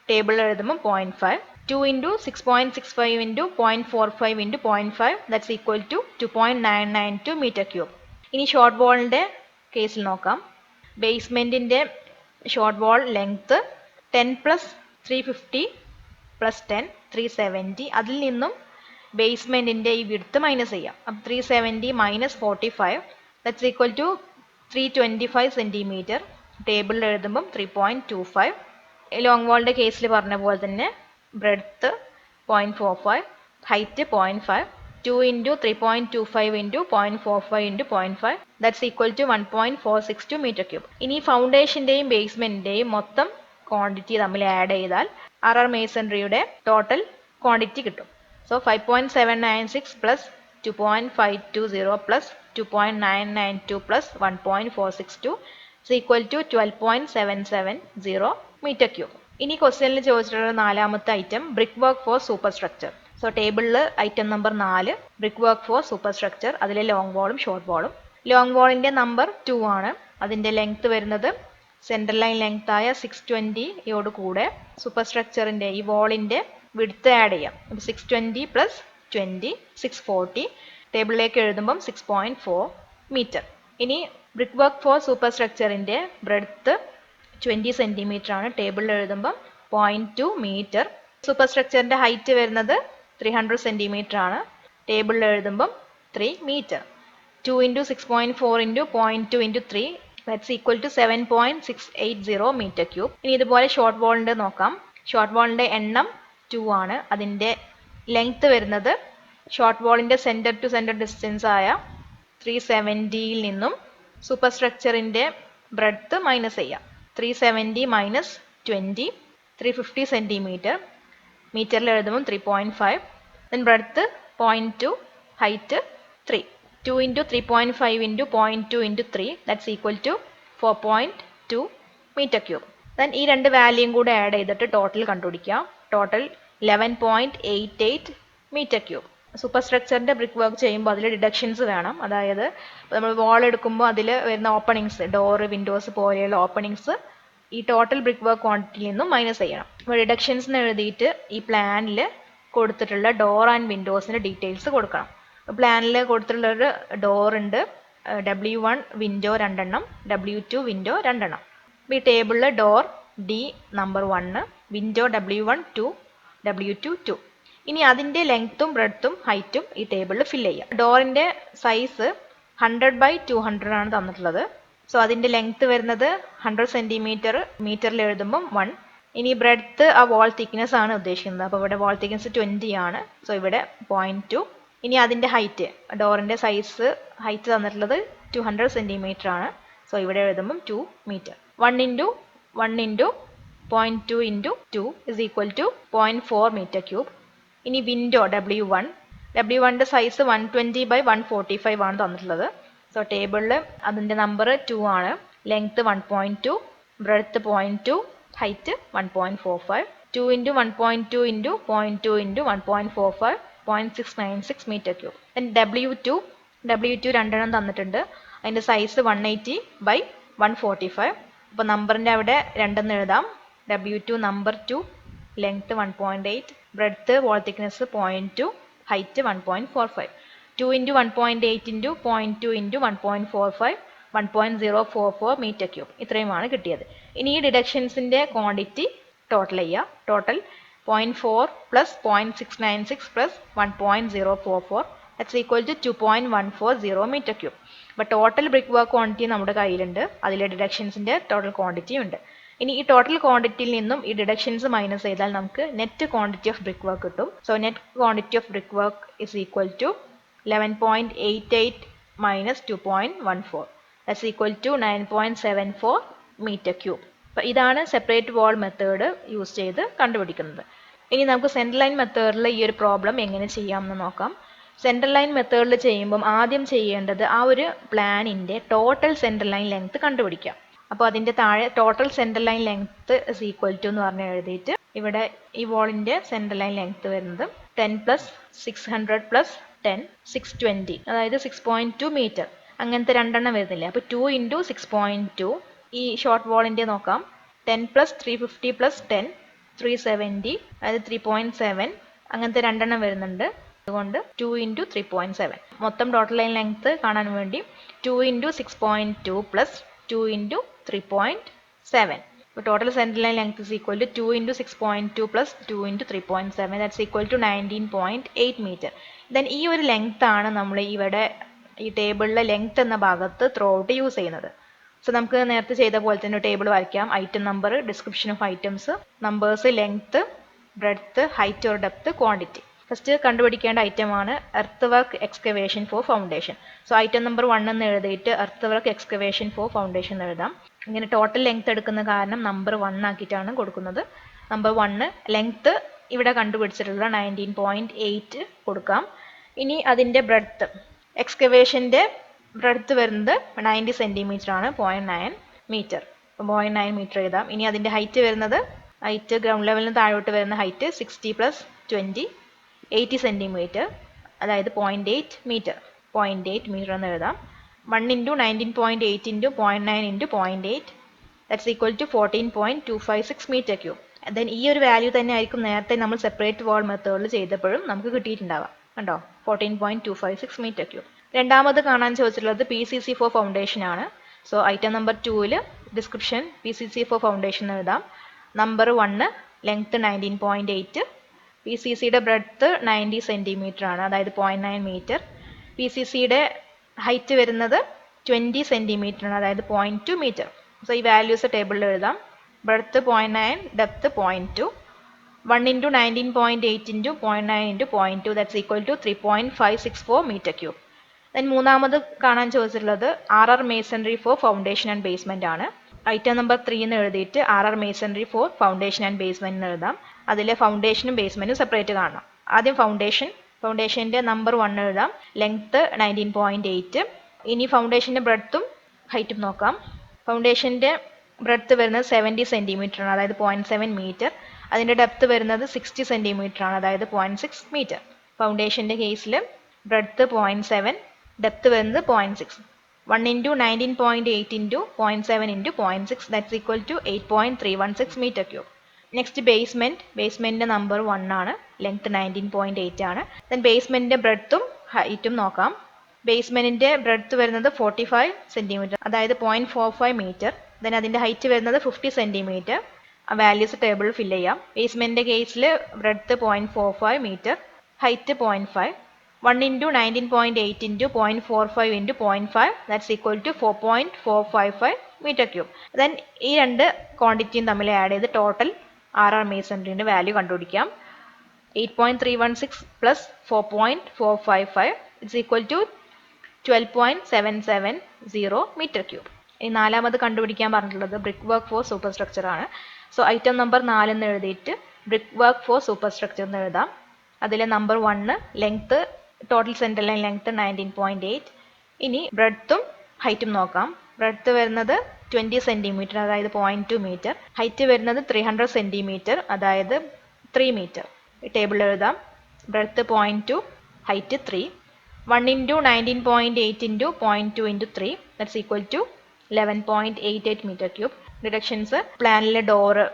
ടേബിളിൽ എഴുതുമ്പം 0.5. 2 × 6.65 × 0.45 × 0.5 that's equal to 2.992 metre cube. ഇനി ഷോർട്ട് വാളിൻ്റെ കേസിൽ നോക്കാം. ബേസ്മെൻറ്റിൻ്റെ ഷോർട്ട് വാൾ ലെങ്ത്ത് 10 + 350 + 10 370. അതിൽ നിന്നും ബേസ്മെൻറ്റിൻ്റെ ഈ വിഡ്ത്ത് മൈനസ് ചെയ്യാം. അപ്പം 370 - 45 ദാറ്റ്സ് ഈക്വൽ ടു 325 സെൻറ്റിമീറ്റർ. ടേബിളിൽ എഴുതുമ്പം 3.25. ലോങ് വാളിൻ്റെ കേസിൽ പറഞ്ഞ പോലെ തന്നെ breadth 0.45, height 0.5. 2 × 3.25 × 0.45 × 0.5 that's equal to 1.462 metre cube. ഇനി ഫൗണ്ടേഷൻ്റെയും ബേസ്മെൻറ്റിൻ്റെയും മൊത്തം ക്വാണ്ടിറ്റി തമ്മിൽ ആഡ് ചെയ്താൽ RR മേസൺറിയുടെ ടോട്ടൽ ക്വാണ്ടിറ്റി കിട്ടും. So 5.796 + 2.520 + 2.992 + 1.462 equal to 12.770 metre cube. ഇനി ക്വസ്റ്റ്യനിൽ ചോദിച്ചിട്ടുള്ള നാലാമത്തെ item brick work for super structure. So ടേബിളിൽ item number 4 brick work for super structure. അതിലെ ലോങ് വാളും ഷോർട്ട് വാളും. ലോങ് വാളിൻ്റെ നമ്പർ 2 ആണ്. അതിൻ്റെ ലെങ്ത്ത് വരുന്നത് സെൻട്രൽ ലൈൻ ലെങ്ത് ആയ 620 കൂടെ സൂപ്പർ സ്ട്രക്ചറിൻ്റെ ഈ വാളിൻ്റെ വിഡ്ത്ത് ആഡ് ചെയ്യാം. 620 + 20 640. ടേബിളിലേക്ക് എഴുതുമ്പം 6.4 മീറ്റർ. ഇനി ബ്രിക്ക് വർക്ക് ഫോർ സൂപ്പർ സ്ട്രക്ചറിൻ്റെ ബ്രെഡ്ത്ത് 20 സെൻറ്റിമീറ്റർ ആണ്. ടേബിളിൽ എഴുതുമ്പം 0.2 മീറ്റർ. സൂപ്പർ സ്ട്രക്ചറിൻ്റെ ഹൈറ്റ് വരുന്നത് 300 സെൻറ്റിമീറ്റർ ആണ്. ടേബിളിൽ എഴുതുമ്പം 3 metre. 2 × 6.4 × 0.2 × 3 that's equal to 7.680 metre cube. ഇനി ഇതുപോലെ ഷോർട്ട് വാളിൻ്റെ നോക്കാം. ഷോർട്ട് വാളിൻ്റെ എണ്ണം 2 ആണ്. അതിൻ്റെ ലെങ്ത്ത് വരുന്നത് ഷോർട്ട് വാളിൻ്റെ സെൻറ്റർ ടു സെൻറ്റർ ഡിസ്റ്റൻസ് ആയ 370യിൽ നിന്നും സൂപ്പർ സ്ട്രക്ചറിൻ്റെ ബ്രെഡ്ത്ത് മൈനസ് ചെയ്യാം. 370 - 20 350 സെൻറ്റിമീറ്റർ. മീറ്ററിൽ എഴുതുമ്പോൾ 3.5. Then breadth 0.2, height 3. 2 × 3.5 × 0.2 × 3 that's equal to 4.2 metre cube. Then ഈ രണ്ട് വാല്യൂയും കൂടെ ആഡ് ചെയ്തിട്ട് ടോട്ടൽ കണ്ടുപിടിക്കാം. Total 11.88 metre cube. സൂപ്പർ സ്ട്രക്ചറിൻ്റെ ബ്രിക്ക് വർക്ക് ചെയ്യുമ്പോൾ അതിൽ ഡിഡക്ഷൻസ് വേണം. അതായത് നമ്മൾ വാൾ എടുക്കുമ്പോൾ അതിൽ വരുന്ന ഓപ്പണിങ്സ്, ഡോറ്, വിൻഡോസ് പോലെയുള്ള ഓപ്പണിങ്സ് ഈ ടോട്ടൽ ബ്രിക്ക് വർക്ക് ക്വാണ്ടിറ്റിയിൽ നിന്നും മൈനസ് ചെയ്യണം. അപ്പോൾ ഡിഡക്ഷൻസ് എന്ന് എഴുതിയിട്ട് ഈ പ്ലാനിൽ കൊടുത്തിട്ടുള്ള ഡോർ ആൻഡ് വിൻഡോസിൻ്റെ ഡീറ്റെയിൽസ് കൊടുക്കണം. പ്ലാനിൽ കൊടുത്തിട്ടുള്ളൊരു ഡോറുണ്ട്, W1 വിൻഡോ 2 W2 വിൻഡോ 2. അപ്പോൾ ഈ ടേബിളിൽ door D number 1, window W1 2, W2 2. ഇനി അതിൻ്റെ ലെങ്ത്തും ബ്രെഡ്ത്തും ഹൈറ്റും ഈ ടേബിളിൽ ഫില്ല് ചെയ്യാം. ഡോറിൻ്റെ സൈസ് 100/200 ആണ് തന്നിട്ടുള്ളത്. സോ അതിൻ്റെ ലെങ്ത്ത് വരുന്നത് 100 സെൻറ്റിമീറ്റർ. മീറ്ററിൽ എഴുതുമ്പം 1. ഇനി ബ്രെഡ്ത്ത് ആ വാൾ തിക്നെസ് ആണ് ഉദ്ദേശിക്കുന്നത്. അപ്പോൾ ഇവിടെ വാൾ തിക്നെസ് 20 ആണ്. സോ ഇവിടെ 0.2. ഇനി അതിൻ്റെ ഹൈറ്റ്, ഡോറിൻ്റെ സൈസ് ഹൈറ്റ് തന്നിട്ടുള്ളത് 200 സെൻറ്റിമീറ്റർ ആണ്. സോ ഇവിടെ എഴുതുമ്പം 2 metre. 1 × 1 × 0.2 × 2 is equal to 0.4 metre cube. ഇനി വിൻഡോ W1ൻ്റെ സൈസ് 120/145 ആണ് തന്നിട്ടുള്ളത്. സോ ടേബിളിൽ അതിൻ്റെ നമ്പർ 2 ആണ്. Length 1.2, breadth 0.2, height 1.45. 2 × 1.2 × 0.2 × 1.45 0.696 metre cube. Then W2 2 തന്നിട്ടുണ്ട്. അതിൻ്റെ സൈസ് 180/145. അപ്പോൾ നമ്പറിൻ്റെ അവിടെ 2 എഴുതാം. W2 number 2, length 1.8, breadth wall thickness 0.2, height 1.45. 2 × 1.8 × 0.2 × 1.45 1.044 metre cube. ഇത്രയുമാണ് കിട്ടിയത്. ഇനി ഈ ഡിഡക്ഷൻസിൻ്റെ ക്വാണ്ടിറ്റി ടോട്ടൽ ചെയ്യുക. Total 0.4 + 0.696 + 1.044 that's equal to 2.140 metre cube. അപ്പോൾ ടോട്ടൽ ബ്രിക്ക് വർക്ക് ക്വാണ്ടിറ്റി നമ്മുടെ കയ്യിലുണ്ട്. അതിലെ ഡിഡക്ഷൻസിൻ്റെ ടോട്ടൽ ക്വാണ്ടിറ്റി ഉണ്ട്. ഇനി ഈ ടോട്ടൽ ക്വാണ്ടിറ്റിയിൽ നിന്നും ഈ ഡിഡക്ഷൻസ് മൈനസ് ചെയ്താൽ നമുക്ക് net quantity of brick work കിട്ടും. So net quantity of brick work is equal to 11.88 - 2.14 that's equal to 9.74 metre cube. അപ്പോൾ ഇതാണ് സെപ്പറേറ്റ് വാൾ മെത്തേഡ് യൂസ് ചെയ്ത് കണ്ടുപിടിക്കുന്നത്. ഇനി നമുക്ക് സെൻട്രൽ ലൈൻ മെത്തേഡിൽ ഈ ഒരു പ്രോബ്ലം എങ്ങനെ ചെയ്യാമെന്ന് നോക്കാം. സെൻട്രൽ ലൈൻ മെത്തേഡിൽ ചെയ്യുമ്പം ആദ്യം ചെയ്യേണ്ടത് ആ ഒരു പ്ലാനിൻ്റെ ടോട്ടൽ സെൻട്രൽ ലൈൻ ലെങ്ത് കണ്ടുപിടിക്കാം. അപ്പോൾ അതിൻ്റെ താഴെ total central line length is equal to എന്ന് പറഞ്ഞ് എഴുതിയിട്ട് ഇവിടെ ഈ വോളിൻ്റെ സെൻട്രൽ ലൈൻ ലെങ്ത് വരുന്നത് 10 പ്ലസ് 600 പ്ലസ് 10 620, അതായത് 6.2 മീറ്റർ. അങ്ങനത്തെ രണ്ടെണ്ണം വരുന്നില്ലേ, അപ്പോൾ 2 ഇൻറ്റു 6.2. ഈ ഷോർട്ട് വോളിൻ്റെ നോക്കാം, 10 പ്ലസ് 350 പ്ലസ് 10 370, അതായത് 3.7. അങ്ങനത്തെ രണ്ടെണ്ണം വരുന്നുണ്ട്. അതുകൊണ്ട് 2 ഇൻറ്റു 3.7. മൊത്തം ടോട്ടൽ ലൈൻ ലെങ്ത് കാണാൻ വേണ്ടി 2 ഇൻറ്റു 6.2 പ്ലസ് 2 ഇൻറ്റു 3.7. അപ്പോൾ total central line length is equal to 2 into 6.2 plus 2 into 3.7, that's equal to 19.8 metre. Then ഈ ഒരു ലെങ്ത് ആണ് നമ്മൾ ഇവിടെ ഈ ടേബിളിലെ ലെങ്ത് എന്ന ഭാഗത്ത് ത്രൂ ഔട്ട് യൂസ് ചെയ്യുന്നത്. സോ നമുക്ക് നേരത്തെ ചെയ്ത പോലെ തന്നെ ടേബിൾ വരയ്ക്കാം. Item number, description of items, numbers, length, breadth, height or depth, quantity. First കണ്ടുപിടിക്കേണ്ട ഐറ്റമാണ് earth work excavation for foundation. So item number 1 എന്ന് എഴുതിയിട്ട് earth work excavation for foundation എഴുതാം. ഇങ്ങനെ ടോട്ടൽ ലെങ്ത് എടുക്കുന്ന കാരണം നമ്പർ 1 ആക്കിയിട്ടാണ് കൊടുക്കുന്നത്. നമ്പർ 1 ലെങ്ത് ഇവിടെ കണ്ടുപിടിച്ചിട്ടുള്ള 19.8 കൊടുക്കാം. ഇനി അതിൻ്റെ ബ്രെഡ്ത്ത്, എക്സ്കവേഷൻ്റെ ബ്രെഡ്ത്ത് വരുന്നത് 90 സെൻറ്റിമീറ്റർ ആണ്, 0.9 മീറ്റർ. അപ്പോൾ 0.9 മീറ്റർ എഴുതാം. ഇനി അതിൻ്റെ ഹൈറ്റ് വരുന്നത്, ഹൈറ്റ് ഗ്രൗണ്ട് ലെവലിന് താഴോട്ട് വരുന്ന ഹൈറ്റ് 60 പ്ലസ് 20 80 സെൻറ്റിമീറ്റർ, അതായത് 0.8 മീറ്റർ. 0.8 മീറ്റർ എന്ന് എഴുതാം. 1 into 19.8 into 0.9 into 0.8, that's equal to 14.256 metre cube. Then ഈ ഒരു വാല്യൂ തന്നെ ആയിരിക്കും നേരത്തെ നമ്മൾ സെപ്പറേറ്റ് വാൾ മെത്തേഡിൽ ചെയ്തപ്പോഴും നമുക്ക് കിട്ടിയിട്ടുണ്ടാവാം. കണ്ടോ, 14.256 മീറ്റർ ക്യൂബ്. രണ്ടാമത് കാണാൻ ചോദിച്ചിട്ടുള്ളത് PCC ഫോർ ഫൗണ്ടേഷൻ ആണ്. So item number 2 description PCC for foundation എഴുതാം. നമ്പർ 1 ലെങ്ത് 19.8, PCCയുടെ ബ്രെഡ്ത്ത് 90 സെൻറ്റിമീറ്റർ ആണ്, അതായത് 0.9 മീറ്റർ. PCCയുടെ ഹൈറ്റ് വരുന്നത് 20 സെൻറ്റിമീറ്റർ ആണ്, അതായത് 0.2 മീറ്റർ. സോ ഈ വാല്യൂസ് ടേബിളിൽ എഴുതാം. Breadth 0.9, depth 0.2. 1 into 19.8 into 0.9 into 0.2, that's equal to 3.564 metre cube. Then മൂന്നാമത് കാണാൻ ചോദിച്ചിട്ടുള്ളത് RR masonry for foundation and basement ആണ്. ഐറ്റം നമ്പർ 3 എന്ന് എഴുതിയിട്ട് RR masonry for foundation and basement എന്ന് എഴുതാം. അതിലെ ഫൗണ്ടേഷനും ബേസ്മെൻറ്റും സെപ്പറേറ്റ് കാണണം. ആദ്യം ഫൗണ്ടേഷൻ്റെ നമ്പർ 1 എഴുതാം. ലെങ്ത്ത് 19.8. ഇനി ഫൗണ്ടേഷൻ്റെ ബ്രെഡ്ത്തും ഹൈറ്റും നോക്കാം. ഫൗണ്ടേഷൻ്റെ ബ്രെഡ്ത്ത് വരുന്നത് 70 സെൻറ്റിമീറ്റർ ആണ്, അതായത് 0.7 മീറ്റർ. അതിൻ്റെ ഡെപ്ത് വരുന്നത് 60 സെൻറ്റിമീറ്റർ ആണ്, അതായത് 0.6 മീറ്റർ. ഫൗണ്ടേഷൻ്റെ കേസിൽ ബ്രെഡ്ത്ത് 0.7, ഡെപ്ത് വരുന്നത് 0.6. 1 into 19.8 into 0.7 into 0.6, that's equal to 8.316 metre cube. Next ബേസ്മെൻറ്റിൻ്റെ നമ്പർ 1 ആണ്, ലെങ്ത് 19.8 ആണ്. ദെൻ ബേസ്മെൻറ്റിൻ്റെ ബ്രെഡ്ത്തും ഹൈറ്റും നോക്കാം. ബേസ്മെൻറ്റിൻ്റെ ബ്രെഡ്ത്ത് വരുന്നത് 45 സെൻറ്റിമീറ്റർ, അതായത് 0.45 മീറ്റർ. ദെൻ അതിൻ്റെ ഹൈറ്റ് വരുന്നത് 50 സെൻറ്റിമീറ്റർ. ആ വാല്യൂസ് ടേബിളിൽ ഫില്ല് ചെയ്യാം. ബേസ്മെൻറ്റിൻ്റെ കേസിൽ breadth 0.45 metre, height 0.5. 1 into 19.8 into 0.45 into 0.5, that's equal to 4.455 metre cube. Then ഈ രണ്ട് ക്വാണ്ടിറ്റിയും തമ്മിൽ ആഡ് ചെയ്ത് ടോട്ടൽ RR മേസൺറിൻ്റെ വാല്യൂ കണ്ടുപിടിക്കാം. 8.316 plus 4.455 it's equal to 12.770 metre cube. ഈ നാലാമത് കണ്ടുപിടിക്കാൻ പറഞ്ഞിട്ടുള്ളത് brick work for super structure ആണ്. സോ ഐറ്റം നമ്പർ 4 എന്ന് എഴുതിയിട്ട് brick work for super structure എന്ന് എഴുതാം. അതിലെ number 1 length, total central line length 19.8. ഇനി ബ്രെഡ്ത്തും ഹൈറ്റും നോക്കാം. ബ്രെഡ്ത്ത് വരുന്നത് 20 സെൻറ്റിമീറ്റർ, അതായത് 0.2 മീറ്റർ. ഹൈറ്റ് വരുന്നത് 300 സെൻറ്റിമീറ്റർ, അതായത് 3 മീറ്റർ. ഈ ടേബിളിൽ എഴുതാം. Breadth 0.2, height 3. 1 into 19.8 into 0.2 into 3, that's equal to 11.88 metre cube. Directions, പ്ലാനിലെ ഡോറ്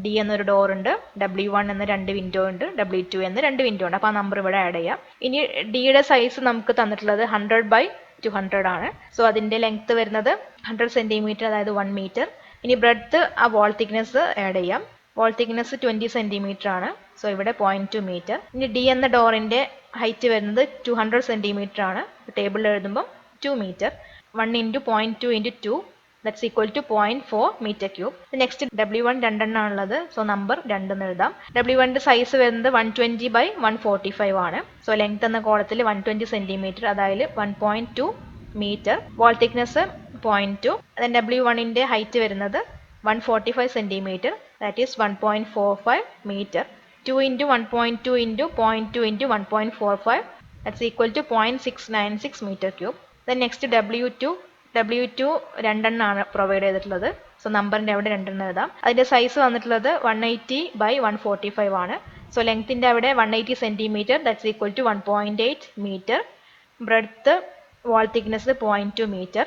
D എന്നൊരു ഡോർ ഉണ്ട്, W1 എന്ന 2 വിൻഡോ ഉണ്ട്, W2 എന്ന 2 വിൻഡോ ഉണ്ട്. അപ്പോൾ ആ നമ്പർ ഇവിടെ ആഡ് ചെയ്യാം. ഇനി ഡിയുടെ സൈസ് നമുക്ക് തന്നിട്ടുള്ളത് 100/200 ആണ്. സോ അതിൻ്റെ ലെങ്ത്ത് വരുന്നത് 100 സെൻറ്റിമീറ്റർ, അതായത് 1 മീറ്റർ. ഇനി ബ്രെഡ്ത്ത്, ആ വാൾ തിക്നെസ് ആഡ് ചെയ്യാം. വാൾ തിക്നെസ് 20 സെൻറ്റിമീറ്റർ ആണ്. സോ ഇവിടെ 0.2 മീറ്റർ. ഇനി D എന്ന ഡോറിൻ്റെ ഹൈറ്റ് വരുന്നത് 200 സെൻറ്റിമീറ്റർ ആണ്. ടേബിളിൽ എഴുതുമ്പം 2 metre. 1 into 0.2 into 2, that's equal to 0.4 metre cube. Next W1 രണ്ടെണ്ണമാണുള്ളത്. സോ നമ്പർ 2 എന്ന് എഴുതാം. W1ൻ്റെ സൈസ് വരുന്നത് 120/145 ആണ്. സോ ലെങ്ത് എന്ന കോളത്തിൽ 120 സെൻറ്റിമീറ്റർ, അതായത് 1.2 മീറ്റർ. Wall thickness 0.2. ദെൻ W1ൻ്റെ ഹൈറ്റ് വരുന്നത് 145 centimetre, that is 1.45 metre. 2 into 1.2 into 0.2 into 1.45, that's equal to 0.696 meter cube. Then next W2 രണ്ടെണ്ണമാണ് പ്രൊവൈഡ് ചെയ്തിട്ടുള്ളത്. സോ നമ്പറിൻ്റെ അവിടെ രണ്ടെണ്ണം എഴുതാം. അതിൻ്റെ സൈസ് വന്നിട്ടുള്ളത് 180/145 ആണ്. സോ ലെങ്ത്തിൻ്റെ അവിടെ 180 centimetre, that's equal to 1.8 metre. Breadth wall thickness 0.2 metre.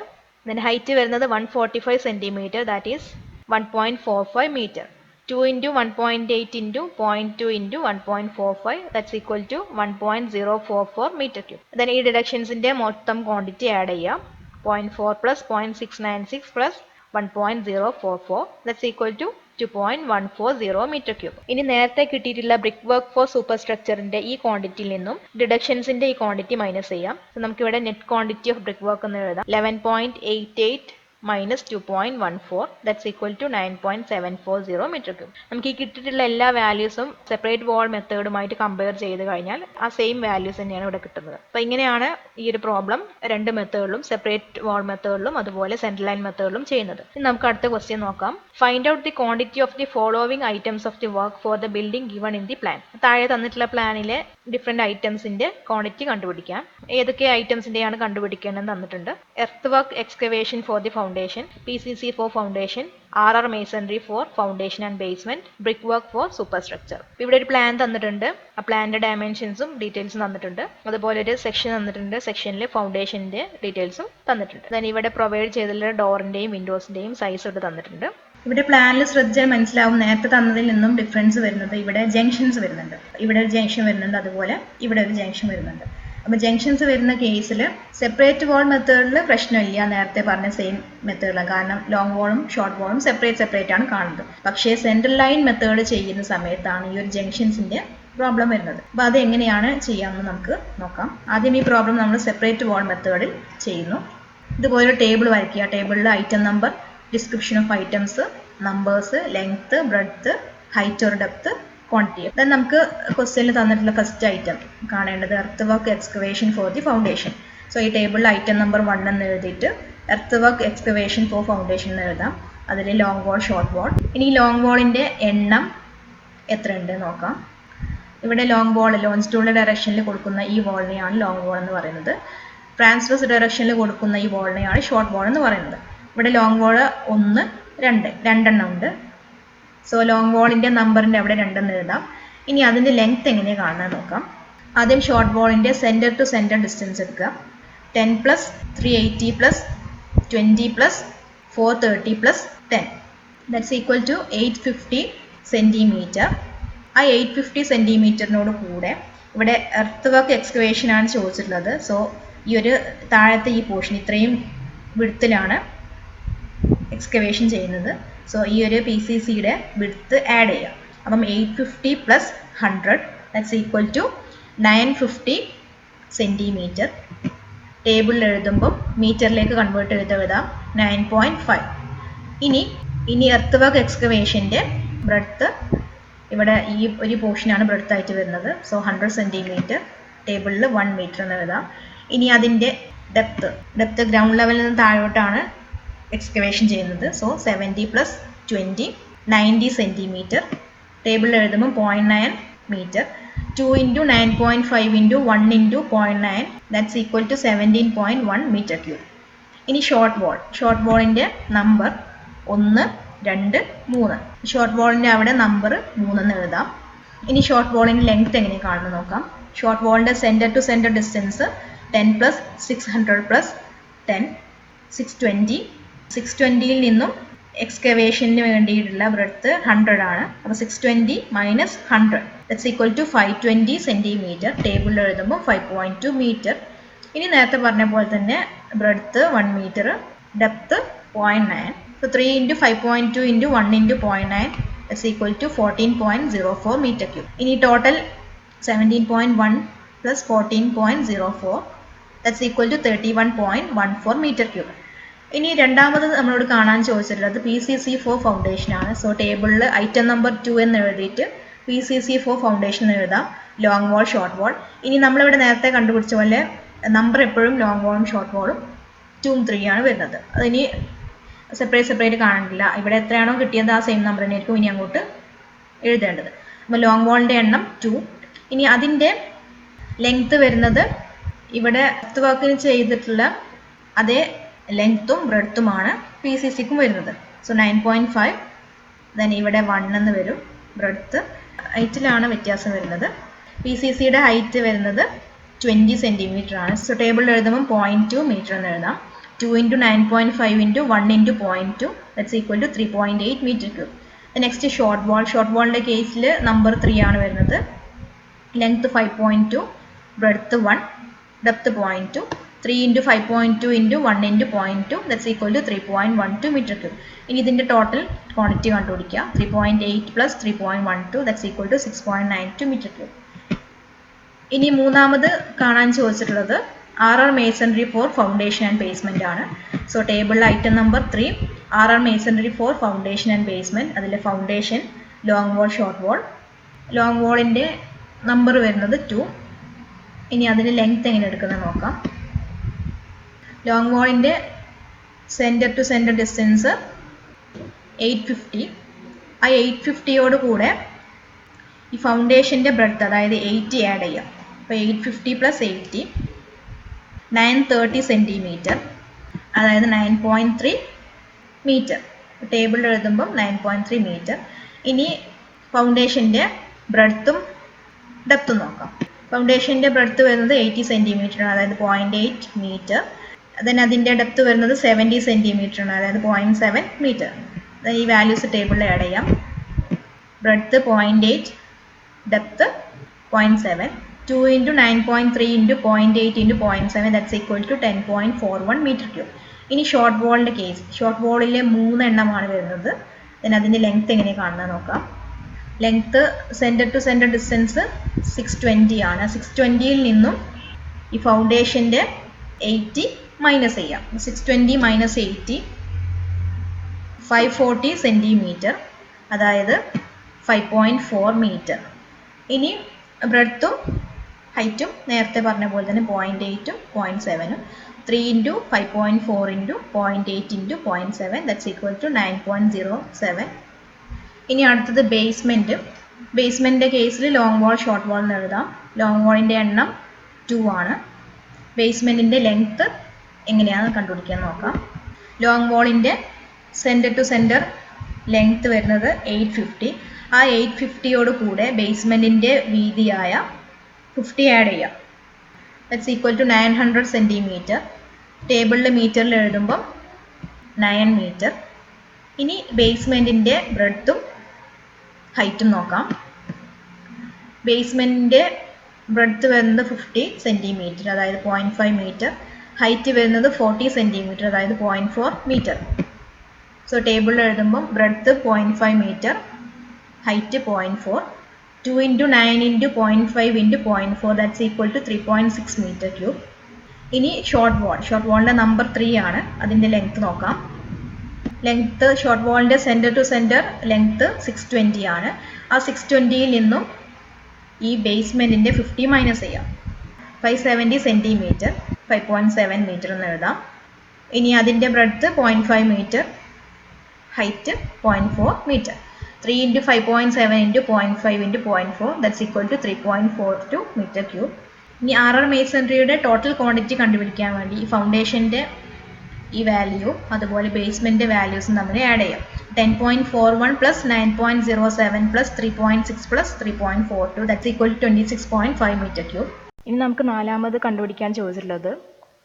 Then height വരുന്നത് 145 centimetre, that is 1.45 metre. 2 into 1.8 into 0.2 into 1.45, that's equal to 1.044 meter cube. Then ഈ ഡിഡക്ഷൻസിൻ്റെ മൊത്തം ക്വാണ്ടിറ്റി ആഡ് ചെയ്യാം. 0.4 plus 0.696 plus 1.044, that's equal to 2.140 meter cube. ഇനി നേരത്തെ കിട്ടിയിട്ടുള്ള brick work for super സ്ട്രക്ചറിന്റെ ഈ ക്വാണ്ടിറ്റിയിൽ നിന്നും ഡിഡക്ഷൻസിന്റെ ഈ ക്വാണ്ടിറ്റി മൈനസ് ചെയ്യാം. നമുക്കിവിടെ net quantity of brick work എന്ന് എഴുതാം. 11.88 minus 2.14, that's equal to 9.740 meter cube. നമുക്ക് ഈ കിട്ടിയിട്ടുള്ള എല്ലാ വാല്യൂസും സെപ്പറേറ്റ് വാൾ മെത്തേഡുമായിട്ട് കമ്പയർ ചെയ്ത് കഴിഞ്ഞാൽ ആ സെയിം വാല്യൂസ് തന്നെയാണ് ഇവിടെ കിട്ടുന്നത്. അപ്പോൾ ഇങ്ങനെയാണ് ഈ ഒരു പ്രോബ്ലം രണ്ട് മെത്തേഡിലും, സെപ്പറേറ്റ് വാൾ മെത്തേഡിലും അതുപോലെ സെൻട്രൽ ലൈൻ മെത്തേഡിലും ചെയ്യുന്നത്. ഇനി നമുക്ക് അടുത്ത ക്വസ്റ്റ്യൻ നോക്കാം. Find out the quantity of the following items of the work for the building given in the plan. താഴെ തന്നിട്ടുള്ള പ്ലാനിലെ ഡിഫറെന്റ് ഐറ്റംസിന്റെ ക്വാണ്ടിറ്റി കണ്ടുപിടിക്കാം. ഏതൊക്കെ ഐറ്റംസിന്റെയാണ് കണ്ടുപിടിക്കേണ്ടത് തന്നിട്ടുണ്ട്. Earth work excavation for the foundation, PCC for foundation, RR masonry for foundation and basement, brickwork for superstructure. ഇവിടെ ഒരു plan തന്നിട്ടുണ്ട്. ആ പ്ലാനിന്റെ ഡയമെൻഷൻസും ഡീറ്റെയിൽസും തന്നിട്ടുണ്ട്. അതുപോലെ ഒരു സെക്ഷൻ തന്നിട്ടുണ്ട്. സെക്ഷനിൽ ഫൗണ്ടേഷന്റെ ഡീറ്റെയിൽസും തന്നിട്ടുണ്ട്. then ഇവിടെ പ്രൊവൈഡ് ചെയ്തിട്ടുള്ള ഡോറിന്റെയും വിൻഡോസിന്റെയും സൈസ് ഇവിടെ തന്നിട്ടുണ്ട്. ഇവിടെ പ്ലാനിൽ ശ്രദ്ധിച്ചാൽ മനസ്സിലാവും നേരത്തെ തന്നതിൽ നിന്നും ഡിഫറൻസ് വരുന്നത്. ഇവിടെ ജംഗ്ഷൻസ് വരുന്നുണ്ട്. ഇവിടെ ഒരു ജംഗ്ഷൻ വരുന്നുണ്ട്, അതുപോലെ ഇവിടെ ഒരു ജംഗ്ഷൻ വരുന്നുണ്ട്. അപ്പോൾ ജംഗ്ഷൻസ് വരുന്ന കേസിൽ സെപ്പറേറ്റ് വാൾ മെത്തേഡിൽ പ്രശ്നമില്ല, നേരത്തെ പറഞ്ഞ സെയിം മെത്തേഡിലാണ്. കാരണം ലോങ് വാളും ഷോർട്ട് വാളും സെപ്പറേറ്റ് ആണ് കാണുന്നത്. പക്ഷേ സെൻട്രൽ ലൈൻ മെത്തേഡ് ചെയ്യുന്ന സമയത്താണ് ഈ ഒരു ജംഗ്ഷൻസിന്റെ പ്രോബ്ലം വരുന്നത്. അപ്പോൾ അത് എങ്ങനെയാണ് ചെയ്യാമെന്ന് നമുക്ക് നോക്കാം. ആദ്യം ഈ പ്രോബ്ലം നമ്മൾ സെപ്പറേറ്റ് വാൾ മെത്തേഡിൽ ചെയ്യുന്നു. ഇതുപോലെ ടേബിൾ വരയ്ക്കുക. ടേബിളിൽ item number, description of items, numbers, length, breadth, height or depth, quantity. Then നമുക്ക് ക്വസ്റ്റ്യനിൽ തന്നിട്ടുള്ള ഫസ്റ്റ് ഐറ്റം കാണേണ്ടത് earth work excavation for the foundation. So ഈ ടേബിളിൽ ഐറ്റം നമ്പർ 1 എന്ന് എഴുതിയിട്ട് earth work excavation for foundation എന്ന് എഴുതാം. അതിൽ ലോങ് വാൾ, ഷോർട്ട് വാൾ. ഇനി ലോങ് വാളിൻ്റെ എണ്ണം എത്രയുണ്ട് നോക്കാം. ഇവിടെ ലോങ് വാൾ ലോഞ്ചിറ്റ്യൂഡിനൽ ഡയറക്ഷനിൽ കൊടുക്കുന്ന ഈ വാളിനെയാണ് ലോങ് വാൾ എന്ന് പറയുന്നത്. ട്രാൻസ്വേഴ്സ് ഡയറക്ഷനിൽ കൊടുക്കുന്ന ഈ വാളിനെയാണ് ഷോർട്ട് വാൾ എന്ന് പറയുന്നത്. ഇവിടെ ലോങ് വാൾ 1, 2 രണ്ടെണ്ണം ഉണ്ട്. സോ ലോങ് വാളിൻ്റെ നമ്പറിൻ്റെ അവിടെ 2 എന്ന് എഴുതാം. ഇനി അതിൻ്റെ ലെങ്ത് എങ്ങനെയാണ് കാണാൻ നോക്കാം. ആദ്യം ഷോർട്ട് വാളിൻ്റെ സെൻറ്റർ ടു സെൻറ്റർ ഡിസ്റ്റൻസ് എടുക്കുക. 10 + 380 + 20 + 430 + 10, ദാറ്റ്സ് ഈക്വൽ ടു 850 സെൻറ്റിമീറ്റർ. ആ 850 സെൻറ്റിമീറ്ററിനോട് കൂടെ ഇവിടെ എർത്ത് വർക്ക് എക്സ്കവേഷൻ ആണ് ചോദിച്ചിട്ടുള്ളത്. സോ ഈ ഒരു താഴത്തെ ഈ പോർഷൻ ഇത്രയും വിഡ്ത്തിലാണ് എക്സ്കവേഷൻ ചെയ്യുന്നത്. സോ ഈ ഒരു PCCയുടെ വിഡ്ത്ത് ആഡ് ചെയ്യാം. അപ്പം 850 + 100, ദാറ്റ്സ് ഈക്വൽ ടു 950 സെൻറ്റിമീറ്റർ. ടേബിളിൽ എഴുതുമ്പം മീറ്ററിലേക്ക് കൺവേർട്ട് ചെയ്ത് എഴുതാം 9.5. ഇനി എർത്ത് വർക്ക് എക്സ്കവേഷൻ്റെ ബ്രെഡ്ത്ത് ഇവിടെ ഈ ഒരു പോർഷനാണ് ബ്രെഡ്ത്ത് ആയിട്ട് വരുന്നത്. So 100 centimetre. ടേബിളിൽ 1 മീറ്റർ എന്ന് എഴുതാം. ഇനി അതിൻ്റെ ഡെപ്ത്ത് ഗ്രൗണ്ട് ലെവലിൽ നിന്ന് താഴോട്ടാണ് എക്സ്കവേഷൻ ചെയ്യുന്നത്. So 70 + 20, 90 centimetre. ടേബിളിൽ എഴുതുമ്പോൾ 0.9 metre. 2 × 9.5 × 1 × 0.9, that's equal to 17.1 metre cube. ഇനി ഷോർട്ട് വാളിൻ്റെ നമ്പർ 1, 2, 3. ഷോർട്ട് വാളിൻ്റെ അവിടെ നമ്പർ 3 എന്ന് എഴുതാം. ഇനി ഷോർട്ട് വാളിൻ്റെ ലെങ്ത് എങ്ങനെ കാണുന്നത് നോക്കാം. ഷോർട്ട് വാളിൻ്റെ സെൻറ്റർ ടു സെൻറ്റർ ഡിസ്റ്റൻസ് 10 + 600 + 10, 620. 620യിൽ നിന്നും എക്സ്കവേഷന് വേണ്ടിയിട്ടുള്ള ബ്രെഡ്ത്ത് 100 ആണ്. അപ്പോൾ 620 - 100, ദാറ്റ്സ് ഈക്വൽ ടു 520 സെൻറ്റിമീറ്റർ. ടേബിളിൽ എഴുതുമ്പോൾ 5.2 മീറ്റർ. ഇനി നേരത്തെ പറഞ്ഞ പോലെ തന്നെ breadth 1 metre, depth 0.9. So 3 × 5.2 × 1 × 0.9, that's equal to 14.04 metre cube. ഇനി total 17.1 + 14.04, that's equal to 31.14 metre cube. ഇനി രണ്ടാമത് നമ്മളോട് കാണാൻ ചോദിച്ചിട്ടുള്ളത് PCC ഫോർ ഫൗണ്ടേഷൻ ആണ്. സോ ടേബിളിൽ ഐറ്റം നമ്പർ 2 എന്ന് എഴുതിയിട്ട് PCC ഫോർ ഫൗണ്ടേഷൻ എഴുതാം. Long wall, short wall. ഇനി നമ്മളിവിടെ നേരത്തെ കണ്ടുപിടിച്ച പോലെ നമ്പർ എപ്പോഴും ലോങ് വാളും ഷോർട്ട് വാളും 2 ഉം 3 ആണ് വരുന്നത്. അതിനി സെപ്പറേറ്റ് കാണാനില്ല. ഇവിടെ എത്രയാണോ കിട്ടിയത് ആ സെയിം നമ്പർ തന്നെയായിരിക്കും ഇനി അങ്ങോട്ട് എഴുതേണ്ടത്. അപ്പോൾ ലോങ് വാളിൻ്റെ എണ്ണം 2. ഇനി അതിൻ്റെ ലെങ്ത് വരുന്നത് ഇവിടെ എർത്ത് വർക്കിന് ചെയ്തിട്ടുള്ള അതേ ലെങ്ത്തും ബ്രെഡ്ത്തുമാണ് PCCക്കും വരുന്നത്. സോ 9.5. ദെൻ ഇവിടെ 1 എന്ന് വരും. ബ്രെഡ്ത്ത് ഹൈറ്റിലാണ് വ്യത്യാസം വരുന്നത്. PCCയുടെ ഹൈറ്റ് വരുന്നത് 20 സെൻറ്റിമീറ്റർ ആണ്. സോ ടേബിളിൽ എഴുതുമ്പോൾ 0.2 മീറ്റർ എന്ന് എഴുതാം. 2 × 9.5 × 1 × 0.2 that's equal to 3.8 metre cube. Next short wall. Short വാളിൻ്റെ കേസിൽ നമ്പർ 3 ആണ് വരുന്നത്. Length 5.2, breadth 1, depth 0.2. 3 × 5.2 × 1 × 0.2 that's equal to 3.12 metre cube. ഇനി ഇതിൻ്റെ ടോട്ടൽ ക്വാണ്ടിറ്റി കണ്ടുപിടിക്കുക. 3.8 + 3.12 that's equal to 6.92 metre cube. ഇനി മൂന്നാമത് കാണാൻ ചോദിച്ചിട്ടുള്ളത് RR masonry for foundation and basement ആണ്. സോ ടേബിളിൽ item number 3 RR masonry for foundation and basement. അതിലെ foundation, long wall, short wall. Long വാളിൻ്റെ നമ്പർ വരുന്നത് 2. ഇനി അതിൻ്റെ ലെങ്ത് എങ്ങനെ എടുക്കുന്നത് നോക്കാം. ലോങ് വാളിൻ്റെ സെൻറ്റർ ടു സെൻറ്റർ ഡിസ്റ്റൻസ് 850. ആ 850യോട് കൂടെ ഈ ഫൗണ്ടേഷൻ്റെ ബ്രെഡ്ത്ത് അതായത് 80 ആഡ് ചെയ്യാം. അപ്പോൾ 850 + 80 930 സെൻറ്റിമീറ്റർ, അതായത് 9.3 മീറ്റർ. ടേബിളിൽ എഴുതുമ്പം 9.3 മീറ്റർ. ഇനി ഫൗണ്ടേഷൻ്റെ ബ്രെഡ്ത്തും ഡെപ്തും നോക്കാം. ഫൗണ്ടേഷൻ്റെ ബ്രെഡ്ത്ത് വരുന്നത് 80 സെൻറ്റിമീറ്റർ ആണ്, അതായത് 0.8 മീറ്റർ. ദെൻ അതിൻ്റെ ഡെപ്ത് വരുന്നത് 70 സെൻറ്റിമീറ്റർ ആണ്, അതായത് 0.7 മീറ്റർ. ഈ വാല്യൂസ് ടേബിളിൽ ആഡ് ചെയ്യാം. Breadth 0.8, depth 0.7. 2 × 9.3 × 0.8 × 0.7 that's equal to 10.41 metre cube. ഇനി ഷോർട്ട് വാളിൻ്റെ കേസ്. ഷോർട്ട് വാളിലെ 3 എണ്ണമാണ് വരുന്നത്. ദെൻ അതിൻ്റെ ലെങ്ത് എങ്ങനെ കാണുന്നത് നോക്കാം. Length centre to centre distance 620 ആണ്. 620യിൽ നിന്നും ഈ ഫൗണ്ടേഷൻ്റെ 80 മൈനസ് ചെയ്യാം. 620 - 80 540 സെൻറ്റിമീറ്റർ, അതായത് 5.4 മീറ്റർ. ഇനി ബ്രെഡ്ത്തും ഹൈറ്റും നേരത്തെ പറഞ്ഞ പോലെ തന്നെ 0.8ഉം 0.7ഉം. 3 × 5.4 × 0.8 × 0.7 ദാറ്റ്സ് ഈക്വൽ ടു 9.07. ഇനി അടുത്തത് ബേസ്മെൻറ്റ്. ബേസ്മെൻറ്റിൻ്റെ കേസിൽ ലോങ് വാൾ, ഷോർട്ട് വാൾ എന്ന് എഴുതാം. ലോങ് വാളിൻ്റെ എണ്ണം 2 ആണ്. ബേസ്മെൻറ്റിൻ്റെ ലെങ്ത്ത് എങ്ങനെയാണെന്ന് കണ്ടുപിടിക്കാൻ നോക്കാം. ലോങ് വാളിൻ്റെ സെൻറ്റർ ടു സെൻറ്റർ ലെങ്ത്ത് വരുന്നത് 850. ആ 850യോട് കൂടെ ബേസ്മെൻറ്റിൻ്റെ വീതിയായ 50 ആഡ് ചെയ്യാം. That's equal to 900 centimetre. ടേബിളിൽ മീറ്ററിൽ എഴുതുമ്പം 9 മീറ്റർ. ഇനി ബേസ്മെൻറ്റിൻ്റെ ബ്രെഡ്ത്തും ഹൈറ്റും നോക്കാം. ബേസ്മെൻറ്റിൻ്റെ ബ്രെഡ്ത്ത് വരുന്നത് 50 സെൻറ്റിമീറ്റർ, അതായത് 0.5 മീറ്റർ. ഹൈറ്റ് വരുന്നത് 40 സെൻറ്റിമീറ്റർ, അതായത് 0.4 മീറ്റർ. സോ ടേബിളിൽ എഴുതുമ്പം breadth 0.5 metre, height 0.4. 2 × 9 × 0.5 × 0.4 that's equal to 3.6 metre cube. ഇനി ഷോർട്ട് വാൾ. ഷോർട്ട് വാളിൻ്റെ നമ്പർ 3 ആണ്. അതിൻ്റെ ലെങ്ത്ത് നോക്കാം. ലെങ്ത്ത് ഷോർട്ട് വാളിൻ്റെ സെൻറ്റർ ടു സെൻറ്റർ ലെങ്ത്ത് 620 ആണ്. ആ 620യിൽ നിന്നും ഈ ബേസ്മെൻറ്റിൻ്റെ 50 മൈനസ് ചെയ്യാം. 570 സെൻറ്റിമീറ്റർ, 5.7 മീറ്റർ എന്ന് എഴുതാം. ഇനി അതിൻ്റെ breadth 0.5 metre, height 0.4 metre. 3 × 5.7 × 0.5 × 0.4 that's equal to 3.42 metre cube. ഇനി RR മേസൺറിയുടെ ടോട്ടൽ ക്വാണ്ടിറ്റി കണ്ടുപിടിക്കാൻ വേണ്ടി ഈ ഫൗണ്ടേഷൻ്റെ ഈ വാല്യൂ അതുപോലെ ബേസ്മെൻറ്റ് വാല്യൂസും തമ്മിൽ ആഡ് ചെയ്യാം. 10.41 + 9.07 + 3.6 + 3.42 that's equal to 26.5 metre cube. ഇനി നമുക്ക് നാലാമത് കണ്ടുപിടിക്കാൻ ചോദിച്ചിട്ടുള്ളത്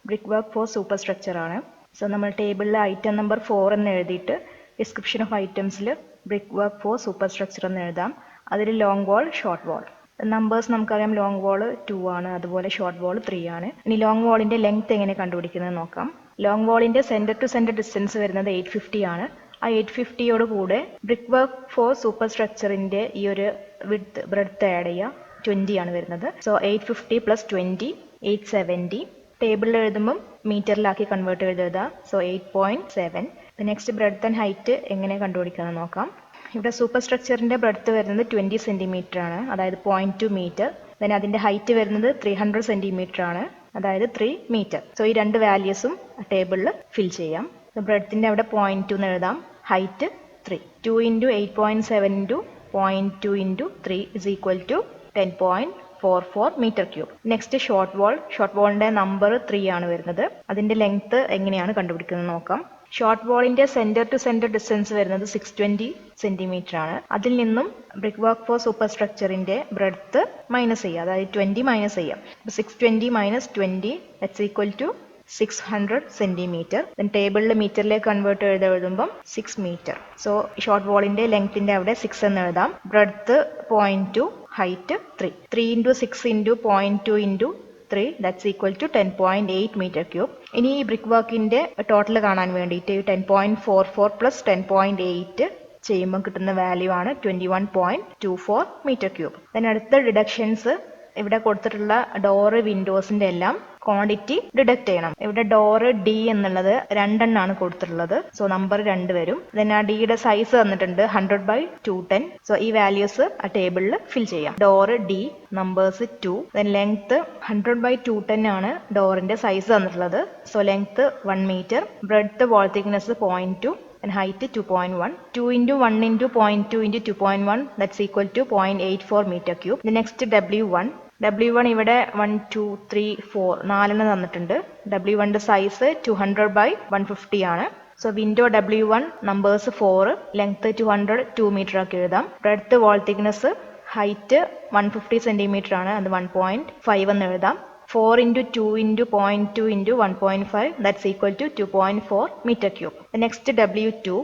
brick work for super structure ആണ്. സോ നമ്മൾ ടേബിളിൽ ഐറ്റം നമ്പർ 4 എന്ന് എഴുതിയിട്ട് ഡിസ്ക്രിപ്ഷൻ ഓഫ് ഐറ്റംസിൽ brick work for super structure എന്ന് എഴുതാം. അതിൽ long wall, short wall. Numbers നമുക്കറിയാം. ലോങ് വാൾ 2 ആണ്, അതുപോലെ ഷോർട്ട് വാൾ 3 ആണ്. ഇനി ലോങ് വാളിൻ്റെ ലെങ്ത് എങ്ങനെ കണ്ടുപിടിക്കുന്നത് നോക്കാം. ലോങ് വാളിൻ്റെ സെൻറ്റർ ടു സെൻറ്റർ ഡിസ്റ്റൻസ് വരുന്നത് 850 ആണ്. ആ 850യോട് കൂടെ ബ്രിക്ക് വർക്ക് ഫോർ സൂപ്പർ സ്ട്രക്ചറിൻ്റെ ഈ ഒരു വിഡ്ത്ത് ബ്രെഡ്ത്ത് ആഡ് ചെയ്യുക. 20 ആണ് വരുന്നത്. സോ 850 + 20 870. ടേബിളിൽ എഴുതുമ്പം മീറ്ററിലാക്കി കൺവേർട്ട് ചെയ്ത് എഴുതുക. So 8.7. Next breadth and height എങ്ങനെ കണ്ടുപിടിക്കുന്നത് നോക്കാം. ഇവിടെ സൂപ്പർ സ്ട്രക്ചറിൻ്റെ ബ്രെഡ്ത്ത് വരുന്നത് 20 സെൻറ്റിമീറ്റർ ആണ്, അതായത് 0.2 മീറ്റർ. ദെൻ അതിൻ്റെ ഹൈറ്റ് വരുന്നത് 300 സെൻറ്റിമീറ്റർ ആണ്, അതായത് 3 മീറ്റർ. സോ ഈ രണ്ട് വാല്യൂസും ടേബിളിൽ ഫിൽ ചെയ്യാം. ബ്രെഡ്ത്തിൻ്റെ അവിടെ 0.2 എന്ന് എഴുതാം, height 3. 2 × 8.7 × 0.2 × 3 is equal to 10.42 0.44 metre cube. Next short വാളിന്റെ നമ്പർ 3 ആണ് വരുന്നത്. അതിന്റെ ലെങ്ത് എങ്ങനെയാണ് കണ്ടുപിടിക്കുന്നത് നോക്കാം. ഷോർട്ട് വാളിന്റെ സെന്റർ ടു സെന്റർ ഡിസ്റ്റൻസ് വരുന്നത് 620 സെന്റിമീറ്റർ ആണ്. അതിൽ നിന്നും ബ്രിക്ക് വർക്ക് ഫോർ സൂപ്പർ സ്ട്രക്ചറിന്റെ ബ്രെഡ്ത്ത് മൈനസ് ചെയ്യുക, അതായത് 20 മൈനസ് ചെയ്യാം. 620 minus 20 that's equal to 600 centimetre. Then ടേബിളിൽ മീറ്ററിലേക്ക് കൺവേർട്ട് എഴുതുമ്പോൾ 6 മീറ്റർ. സോ ഷോർട്ട് വാളിന്റെ ലെങ്ത്തിന്റെ അവിടെ 6 എന്ന് എഴുതാം. Breadth 0.2, height 3. 3 into 6 into 0.2 into 3 that's equal to 10.8 meter cube. ഇനി ഈ ബ്രിക്ക് വർക്കിന്റെ ടോട്ടൽ കാണാൻ വേണ്ടിയിട്ട് 10.44 പ്ലസ് 10.8 ചെയ്യുമ്പോൾ കിട്ടുന്ന വാല്യൂ ആണ് 21.24 മീറ്റർ ക്യൂബ്. then അടുത്ത ഡിഡക്ഷൻസ്, ഇവിടെ കൊടുത്തിട്ടുള്ള ഡോറ് വിൻഡോസിന്റെ എല്ലാം ക്വാണ്ടിറ്റി ഡിഡക്ട് ചെയ്യണം. ഇവിടെ ഡോറ് ഡി എന്നുള്ളത് 2 എണ്ണാണ് കൊടുത്തിട്ടുള്ളത്. സോ നമ്പർ 2 വരും. ദെൻ ആ ഡിയുടെ സൈസ് തന്നിട്ടുണ്ട് 100/210. സോ ഈ വാല്യൂസ് ആ ടേബിളിൽ ഫിൽ ചെയ്യാം. Door D numbers 2, then length 100/210 ആണ് ഡോറിന്റെ സൈസ് തന്നിട്ടുള്ളത്. So length 1 metre, breadth wall thickness 0.2 and height 2.1. 2 into 1 into 0.2 into 2.1 that's equal to 0.84 meter cube. The next W1 ഇവിടെ 1 2 3 4 4 തന്നിട്ടുണ്ട്. W1 സൈസ് 200/150 ആണ്. So window W1 numbers 4, length 200 2 metre ആക്കി എഴുതാം. Breadth wall thickness height 150 centimetre ആണ്, അത് 1.5 എന്ന് എഴുതാം. 4 into 2 into 0.2 into 1.5 that's equal to 2.4 meter cube. The next W2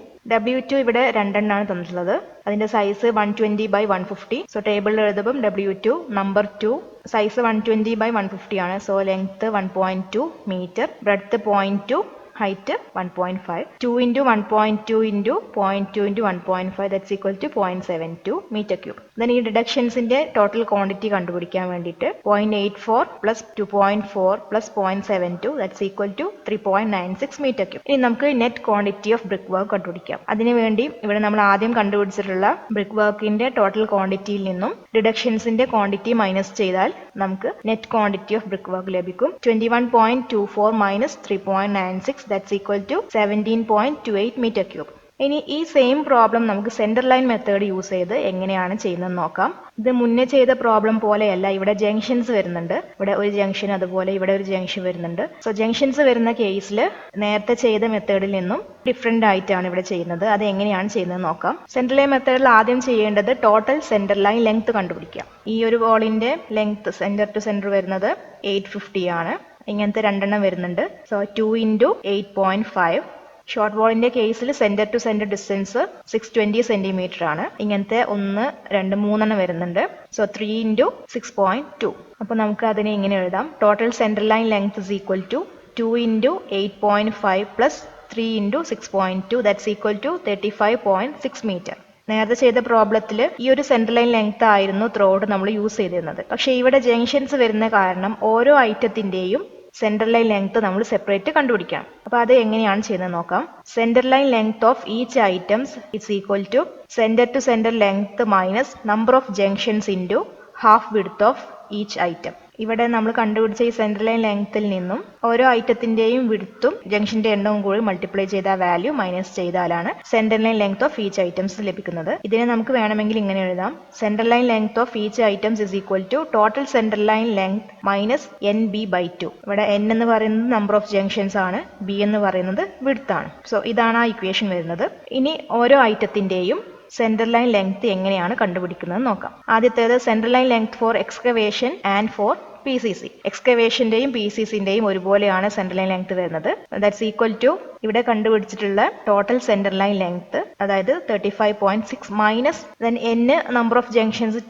ഇവിടെ 2 എണ്ണാണ് തന്നിട്ടുള്ളത്. അതിന്റെ സൈസ് 120/150. സോ ടേബിളിൽ എഴുതുമ്പോൾ W2 നമ്പർ 2 സൈസ് 120/150 ആണ്. So length 1.2 metre, breadth 0.2, height 1.5. 2 into 1.2 into 0.2 into 1.5 that's equal to 0.72 meter cube. then ഈ ഡിഡക്ഷൻസിന്റെ ടോട്ടൽ ക്വാണ്ടിറ്റി കണ്ടുപിടിക്കാൻ വേണ്ടിയിട്ട് 0.84 plus 2.4 plus 0.72 that's equal to 3.96 meter cube. ഇനി നമുക്ക് net quantity of brick work കണ്ടുപിടിക്കാം. അതിനുവേണ്ടി ഇവിടെ നമ്മൾ ആദ്യം കണ്ടുപിടിച്ചിട്ടുള്ള ബ്രിക്ക് വർക്കിന്റെ ടോട്ടൽ ക്വാണ്ടിറ്റിയിൽ നിന്നും ഡിഡക്ഷൻസിന്റെ ക്വാണ്ടിറ്റി മൈനസ് ചെയ്താൽ നമുക്ക് net quantity of brick work ലഭിക്കും. 21.24 minus 3.96 that's equal to 17.28 meter cube. ഇനി ഈ സെയിം പ്രോബ്ലം നമുക്ക് സെന്റർ ലൈൻ മെത്തേഡ് യൂസ് ചെയ്ത് എങ്ങനെയാണ് ചെയ്യുന്നത് നോക്കാം. ഇത് മുന്നേ ചെയ്ത പ്രോബ്ലം പോലെയല്ല. ഇവിടെ ജംഗ്ഷൻസ് വരുന്നുണ്ട്. ഇവിടെ ഒരു ജംഗ്ഷൻ, അതുപോലെ ഇവിടെ ഒരു ജംഗ്ഷൻ വരുന്നുണ്ട്. സോ ജംഗ്ഷൻസ് വരുന്ന കേസിൽ നേരത്തെ ചെയ്ത മെത്തേഡിൽ നിന്നും ഡിഫറെന്റ് ആയിട്ടാണ് ഇവിടെ ചെയ്യുന്നത്. അത് എങ്ങനെയാണ് ചെയ്യുന്നത് നോക്കാം. സെന്റർ ലൈൻ മെത്തേഡിൽ ആദ്യം ചെയ്യേണ്ടത് ടോട്ടൽ സെന്റർ ലൈൻ ലെങ്ത് കണ്ടുപിടിക്കാം. ഈ ഒരു വോളിന്റെ ലെങ്ത് സെന്റർ ടു സെന്റർ വരുന്നത് 850 ആണ്. ഇങ്ങനത്തെ 2 എണ്ണം വരുന്നുണ്ട്. So 2 into 8.5. ഷോർട്ട് വാളിന്റെ കേസിൽ centre to centre distance 620 centimetre ആണ്. ഇങ്ങനത്തെ 1 2 3 എണ്ണം വരുന്നുണ്ട്. So 3 into 6.2. അപ്പോൾ നമുക്ക് അതിനെ ഇങ്ങനെ എഴുതാം. Total centre line length is equal to 2 into 8.5 plus 3 into 6.2 that's equal to 35.6 meter. നേരത്തെ ചെയ്ത പ്രോബ്ലത്തിൽ ഈ ഒരു സെന്റർ ലൈൻ ലെങ്ത് ആയിരുന്നു ത്രൂ ഔട്ട് നമ്മൾ യൂസ് ചെയ്തിരുന്നത്. പക്ഷേ ഇവിടെ ജംഗ്ഷൻസ് വരുന്ന കാരണം ഓരോ ഐറ്റത്തിന്റെയും സെന്റർ ലൈൻ ലെങ്ത് നമ്മൾ സെപ്പറേറ്റ് കണ്ടുപിടിക്കാം. അപ്പോൾ അത് എങ്ങനെയാണ് ചെയ്യുന്നത് നോക്കാം. Centre line length of each items is equal to centre to centre length minus number of junctions into half width of each item. ഇവിടെ നമ്മൾ കണ്ടുപിടിച്ച ഈ സെന്റർ ലൈൻ ലെങ്ത്തിൽ നിന്നും ഓരോ ഐറ്റത്തിന്റെയും വിഡ്ത്തും ജംഗ്ഷന്റെ എണ്ണവും കൂടി മൾട്ടിപ്ലൈ ചെയ്ത വാല്യൂ മൈനസ് ചെയ്താലാണ് centre line length of each items ലഭിക്കുന്നത്. ഇതിനെ നമുക്ക് വേണമെങ്കിൽ ഇങ്ങനെ എഴുതാം. Centre line length of each items is equal to total centre line length minus NB/2. ഇവിടെ N എന്ന് പറയുന്നത് നമ്പർ ഓഫ് ജംഗ്ഷൻസ് ആണ്, B എന്ന് പറയുന്നത് വിഡ്ത്ത് ആണ്. സോ ഇതാണ് ആ ഇക്വേഷൻ വരുന്നത്. ഇനി ഓരോ ഐറ്റത്തിന്റെയും സെന്റർ ലൈൻ ലെങ്ത് എങ്ങനെയാണ് കണ്ടുപിടിക്കുന്നത് നോക്കാം. ആദ്യത്തേത് centre line length for excavation and for PCC. എക്സ്കവേഷന്റെയും PCCന്റെയും ഒരുപോലെയാണ് സെന്റർ ലൈൻ ലെങ്ത് വരുന്നത്. ദാറ്റ്സ് ഈക്വൽ ടു ഇവിടെ കണ്ടുപിടിച്ചിട്ടുള്ള ടോട്ടൽ സെന്റർ ലൈൻ ലെങ്ത്, അതായത് 35.6 minus then N number of junctions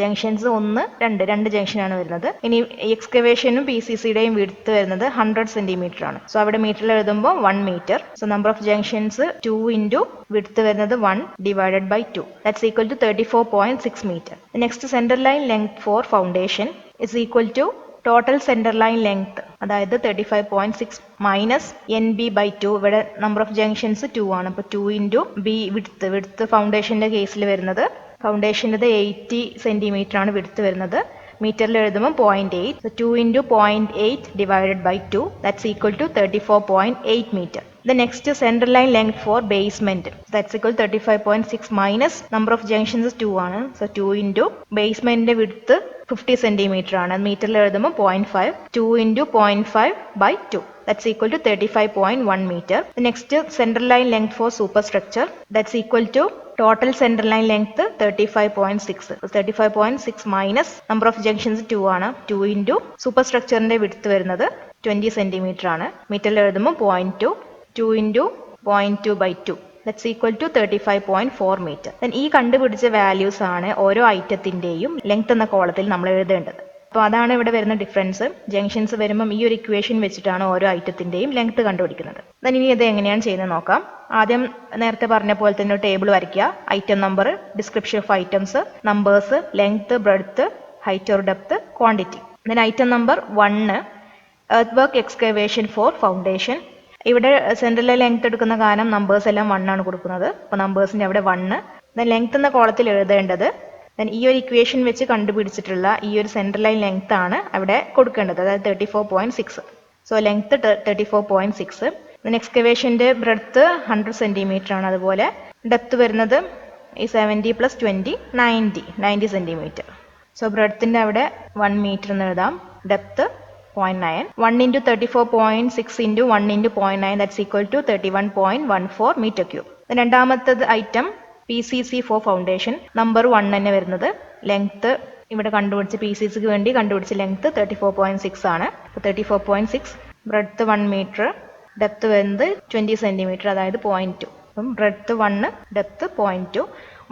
1 2 junction ആണ് വരുന്നത്. ഇനി എക്സ്കവേഷനും PCCയുടെയും വിഡ്ത്ത് വരുന്നത് 100 സെന്റിമീറ്റർ ആണ്. സോ അവിടെ മീറ്ററിൽ എഴുതുമ്പോൾ 1 metre. So number of junctions 2 into width വരുന്നത് 1 divided by 2 that's equal to 34.6 meter. Next centre line length four foundation is equal to total centre line length, അതായത് 35.6 മൈനസ് NB/2. ഇവിടെ number of junctions 2 ആണ്. അപ്പോൾ 2 into B width ഫൗണ്ടേഷന്റെ കേസിൽ വരുന്നത്, ഫൗണ്ടേഷൻ്റെ 80 centimetre ആണ് width വരുന്നത്. മീറ്ററിൽ എഴുതുമ്പോൾ 0.8. So 2 into 0.8 divided by 2 that's equal to 34.8 meter. The next center line length for basement that's equal to 35.6 minus number of junctions 2 ആണ്. So 2 into basement width 50 centimetre ആണ്. മീറ്ററിൽ എഴുതുമ്പോൾ 0.5 2 into 0.5 by 2 that's equal to 35.1 meter. The next center line length for superstructure that's equal to total center line length 35.6. 35.6 minus number of junctions 2 ആണ്. 2 into superstructureന്റെ width വരുന്നത് 20 centimetre ആണ്. മീറ്ററിൽ എഴുതുമ്പോൾ 0.2 2 into 0.2 by 2 that's equal to 35.4 meter. Then ഈ കണ്ടുപിടിച്ച values ആണ് ഓരോ ഐറ്റത്തിന്റെയും length എന്ന കോളത്തിൽ നമ്മൾ എഴുതേണ്ടത്. അപ്പോൾ അതാണ് ഇവിടെ വരുന്ന ഡിഫറൻസ്. ജംഗ്ഷൻസ് വരുമ്പം ഈ ഒരു ഇക്വേഷൻ വെച്ചിട്ടാണ് ഓരോ ഐറ്റത്തിന്റെയും ലെങ്ത് കണ്ടുപിടിക്കുന്നത്. then ഇനി ഇത് എങ്ങനെയാണ് ചെയ്യുന്നത് നോക്കാം. ആദ്യം നേരത്തെ പറഞ്ഞ പോലെ തന്നെ ഒരു ടേബിൾ വരയ്ക്കുക. Item number, description of items, numbers, length, breadth, height or depth, quantity. then item number 1 earth work excavation for foundation. ഇവിടെ സെൻട്രലിലെ ലെങ്ത് എടുക്കുന്ന കാരണം നമ്പേഴ്സ് എല്ലാം 1 ആണ് കൊടുക്കുന്നത്. അപ്പോൾ നമ്പേഴ്സിന്റെ അവിടെ 1. then ലെങ്ത് എന്ന കോളത്തിൽ എഴുതേണ്ടത് then ഈ ഒരു ഇക്വേഷൻ വെച്ച് കണ്ടുപിടിച്ചിട്ടുള്ള ഈ ഒരു സെൻട്രൽ ലൈൻ ലെങ്ത് ആണ് അവിടെ കൊടുക്കേണ്ടത്, അതായത് 34.6. So length 34.6. then എക്സ്കവേഷന്റെ ബ്രെഡ്ത്ത് 100 സെന്റിമീറ്റർ ആണ്. അതുപോലെ ഡെപ്ത് വരുന്നത് ഈ 70 + 20 90 സെന്റിമീറ്റർ. സോ ബ്രെഡ്ത്തിന്റെ അവിടെ 1 മീറ്റർ എന്ന് എഴുതാം. Depth 0.9. 1 into 34.6 into 1 into 0.9 that's equal to 31.14 meter cube. രണ്ടാമത്തത് item PCC for foundation. Number 1 തന്നെ വരുന്നത്. ലെങ്ത് ഇവിടെ കണ്ടുപിടിച്ച PCCക്ക് വേണ്ടി കണ്ടുപിടിച്ച ലെങ്ത് 34.6 ആണ്. 34.6. ബ്രെഡ്ത്ത് 1 മീറ്റർ, ഡെപ്ത് വരുന്നത് 20 സെന്റിമീറ്റർ, അതായത് 0.2. അപ്പം breadth 1, depth 0.2.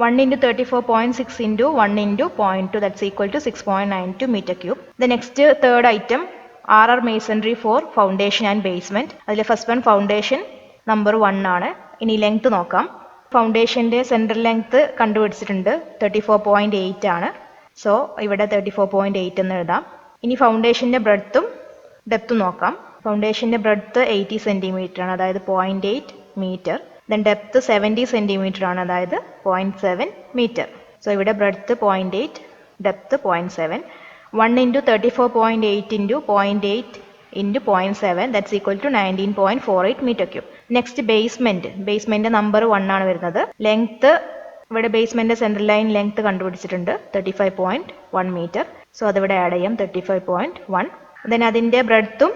1 into 34.6 into 1 into 0.2 that's equal to 6.92 meter cube. The next third item RR masonry for foundation and basement. അതിലെ ഫസ്റ്റ് വൺ ഫൗണ്ടേഷൻ നമ്പർ 1 ആണ്. ഇനി ലെങ്ത് നോക്കാം. ഫൗണ്ടേഷന്റെ സെൻട്രൽ ലെങ്ത് കണ്ടുപിടിച്ചിട്ടുണ്ട്, 34.8 ആണ്. So ഇവിടെ 34.8 എന്ന് എഴുതാം. ഇനി ഫൗണ്ടേഷന്റെ ബ്രെഡ്ത്തും ഡെപ്തും നോക്കാം. ഫൗണ്ടേഷന്റെ ബ്രെഡ്ത്ത് 80 സെന്റിമീറ്റർ ആണ്, അതായത് 0.8 മീറ്റർ. ദെൻ ഡെപ്ത് 70 സെന്റിമീറ്റർ ആണ്, അതായത് 0.7 മീറ്റർ. സോ ഇവിടെ breadth 0.8, depth 0.7. 1 into 34.8 into 0.8 into 0.7 that's equal to 19.48 meter cube. Next basement number 1 ആണ് വരുന്നത്. ലെങ്ത് ഇവിടെ ബേസ്മെന്റ് സെൻട്രൽ ലൈൻ ലെങ്ത് കണ്ടുപിടിച്ചിട്ടുണ്ട് 35.1 മീറ്റർ. സോ അതിവിടെ ആഡ് ചെയ്യാം 35.1. ദെൻ അതിന്റെ ബ്രെഡ്ത്തും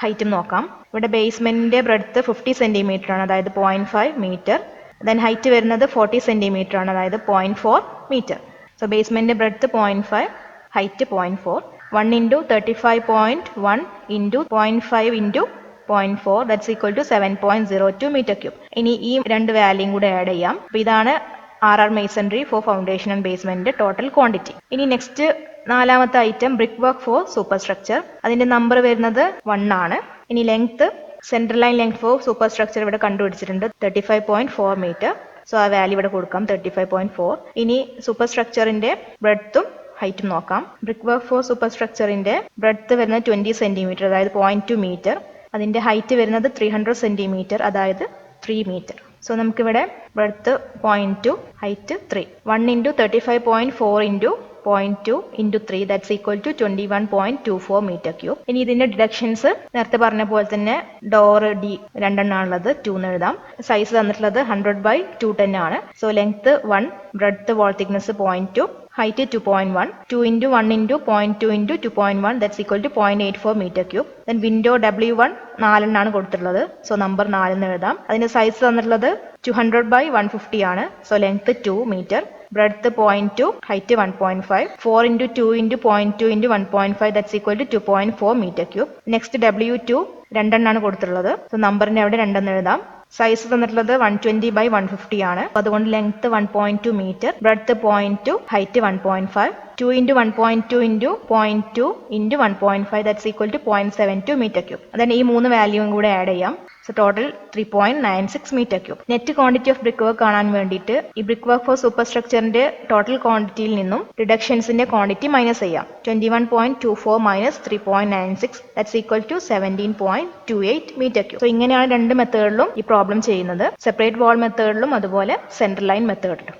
ഹൈറ്റും നോക്കാം. ഇവിടെ ബേസ്മെന്റിന്റെ ബ്രെഡ്ത്ത് 50 സെന്റിമീറ്റർ ആണ്, അതായത് 0.5 മീറ്റർ. ദെൻ ഹൈറ്റ് വരുന്നത് 40 സെന്റിമീറ്റർ ആണ്, അതായത് 0.4 മീറ്റർ. സോ ബേസ്മെന്റിന്റെ breadth 0.5, height 0.4. 1 into 35.1 into 0.5 into 0.4 that's equal to 7.02 meter cube. ഇനി ഈ രണ്ട് വാല്യൂയും കൂടെ ആഡ് ചെയ്യാം. അപ്പോൾ ഇതാണ് RR masonry for foundation and basement total quantity. ഇനി നെക്സ്റ്റ് നാലാമത്തെ item brick work for super structure. അതിന്റെ നമ്പർ വരുന്നത് 1 ആണ്. ഇനി length, central line length for super structure ഇവിടെ കണ്ടുപിടിച്ചിട്ടുണ്ട് 35.4 മീറ്റർ. സോ ആ വാല്യൂ ഇവിടെ കൊടുക്കാം 35.4. ഇനി സൂപ്പർ സ്ട്രക്ചറിന്റെ ബ്രെഡ്ത്തും ഹൈറ്റും നോക്കാം. ബ്രിക്ക് വർക്ക് ഫോർ സൂപ്പർ സ്ട്രക്ചറിന്റെ ബ്രെഡ്ത്ത് വരുന്നത് 20 സെന്റിമീറ്റർ, അതായത് 0.2 മീറ്റർ. അതിന്റെ ഹൈറ്റ് വരുന്നത് 300 സെന്റിമീറ്റർ, അതായത് 3 മീറ്റർ. സോ നമുക്കിവിടെ breadth 0.2, height 3. 1 into 35.4 into 0.2 into 3 that's equal to 21.24 meter cube. ഇനി ഇതിന്റെ ഡിഡക്ഷൻസ് നേരത്തെ പറഞ്ഞ പോലെ തന്നെ ഡോർ ഡി രണ്ടെണ്ണാണുള്ളത്, 2 എന്ന് എഴുതാം. സൈസ് തന്നിട്ടുള്ളത് 100/210 ആണ്. So length 1, breadth wall thickness 0.2, height 2.1, 2 into 1 into 0.2 into 2.1 that's equal to 0.84 meter cube. Then window W1 4 ആണ് കൊടുത്തിട്ടുള്ളത്. സോ നമ്പർ 4 എന്ന് എഴുതാം. അതിന്റെ സൈസ് തന്നിട്ടുള്ളത് 200/150 ആണ്. So length 2 metre, breadth 0.2, height 1.5, 4 into 2 into 0.2 into 1.5 that's equal to 2.4 meter cube. Next W2 രണ്ടെണ്ണാണ് കൊടുത്തിട്ടുള്ളത്. So നമ്പറിന്റെ അവിടെ 2 എന്ന് എഴുതാം. സൈസ് തന്നിട്ടുള്ളത് 120/150 ആണ്. അതുകൊണ്ട് length 1.2 metre, breadth 0.2, height 1.5, 2 into 1.2 into 0.2 into 1.5 that's equal to 0.72 meter cube. then ഈ മൂന്ന് വാല്യൂവും കൂടെ ആഡ് ചെയ്യാം. So total 3.96 meter cube. Net quantity of brick work കാണാൻ വേണ്ടിയിട്ട് ഈ ബ്രിക്ക് വർക്ക് ഫോർ സൂപ്പർ സ്ട്രക്ചറിന്റെ ടോട്ടൽ ക്വാണ്ടിറ്റിയിൽ നിന്നും റിഡക്ഷൻസിന്റെ ക്വാണ്ടിറ്റി മൈനസ് ചെയ്യാം. 21.24 minus 3.96 that's equal to 17.28 meter cube. So ഇങ്ങനെയാണ് രണ്ട് മെത്തേഡിലും ഈ പ്രോബ്ലം ചെയ്യുന്നത്, സെപ്പറേറ്റ് വാൾ മെത്തേഡിലും അതുപോലെ സെൻട്രൽ ലൈൻ മെത്തേഡിലും.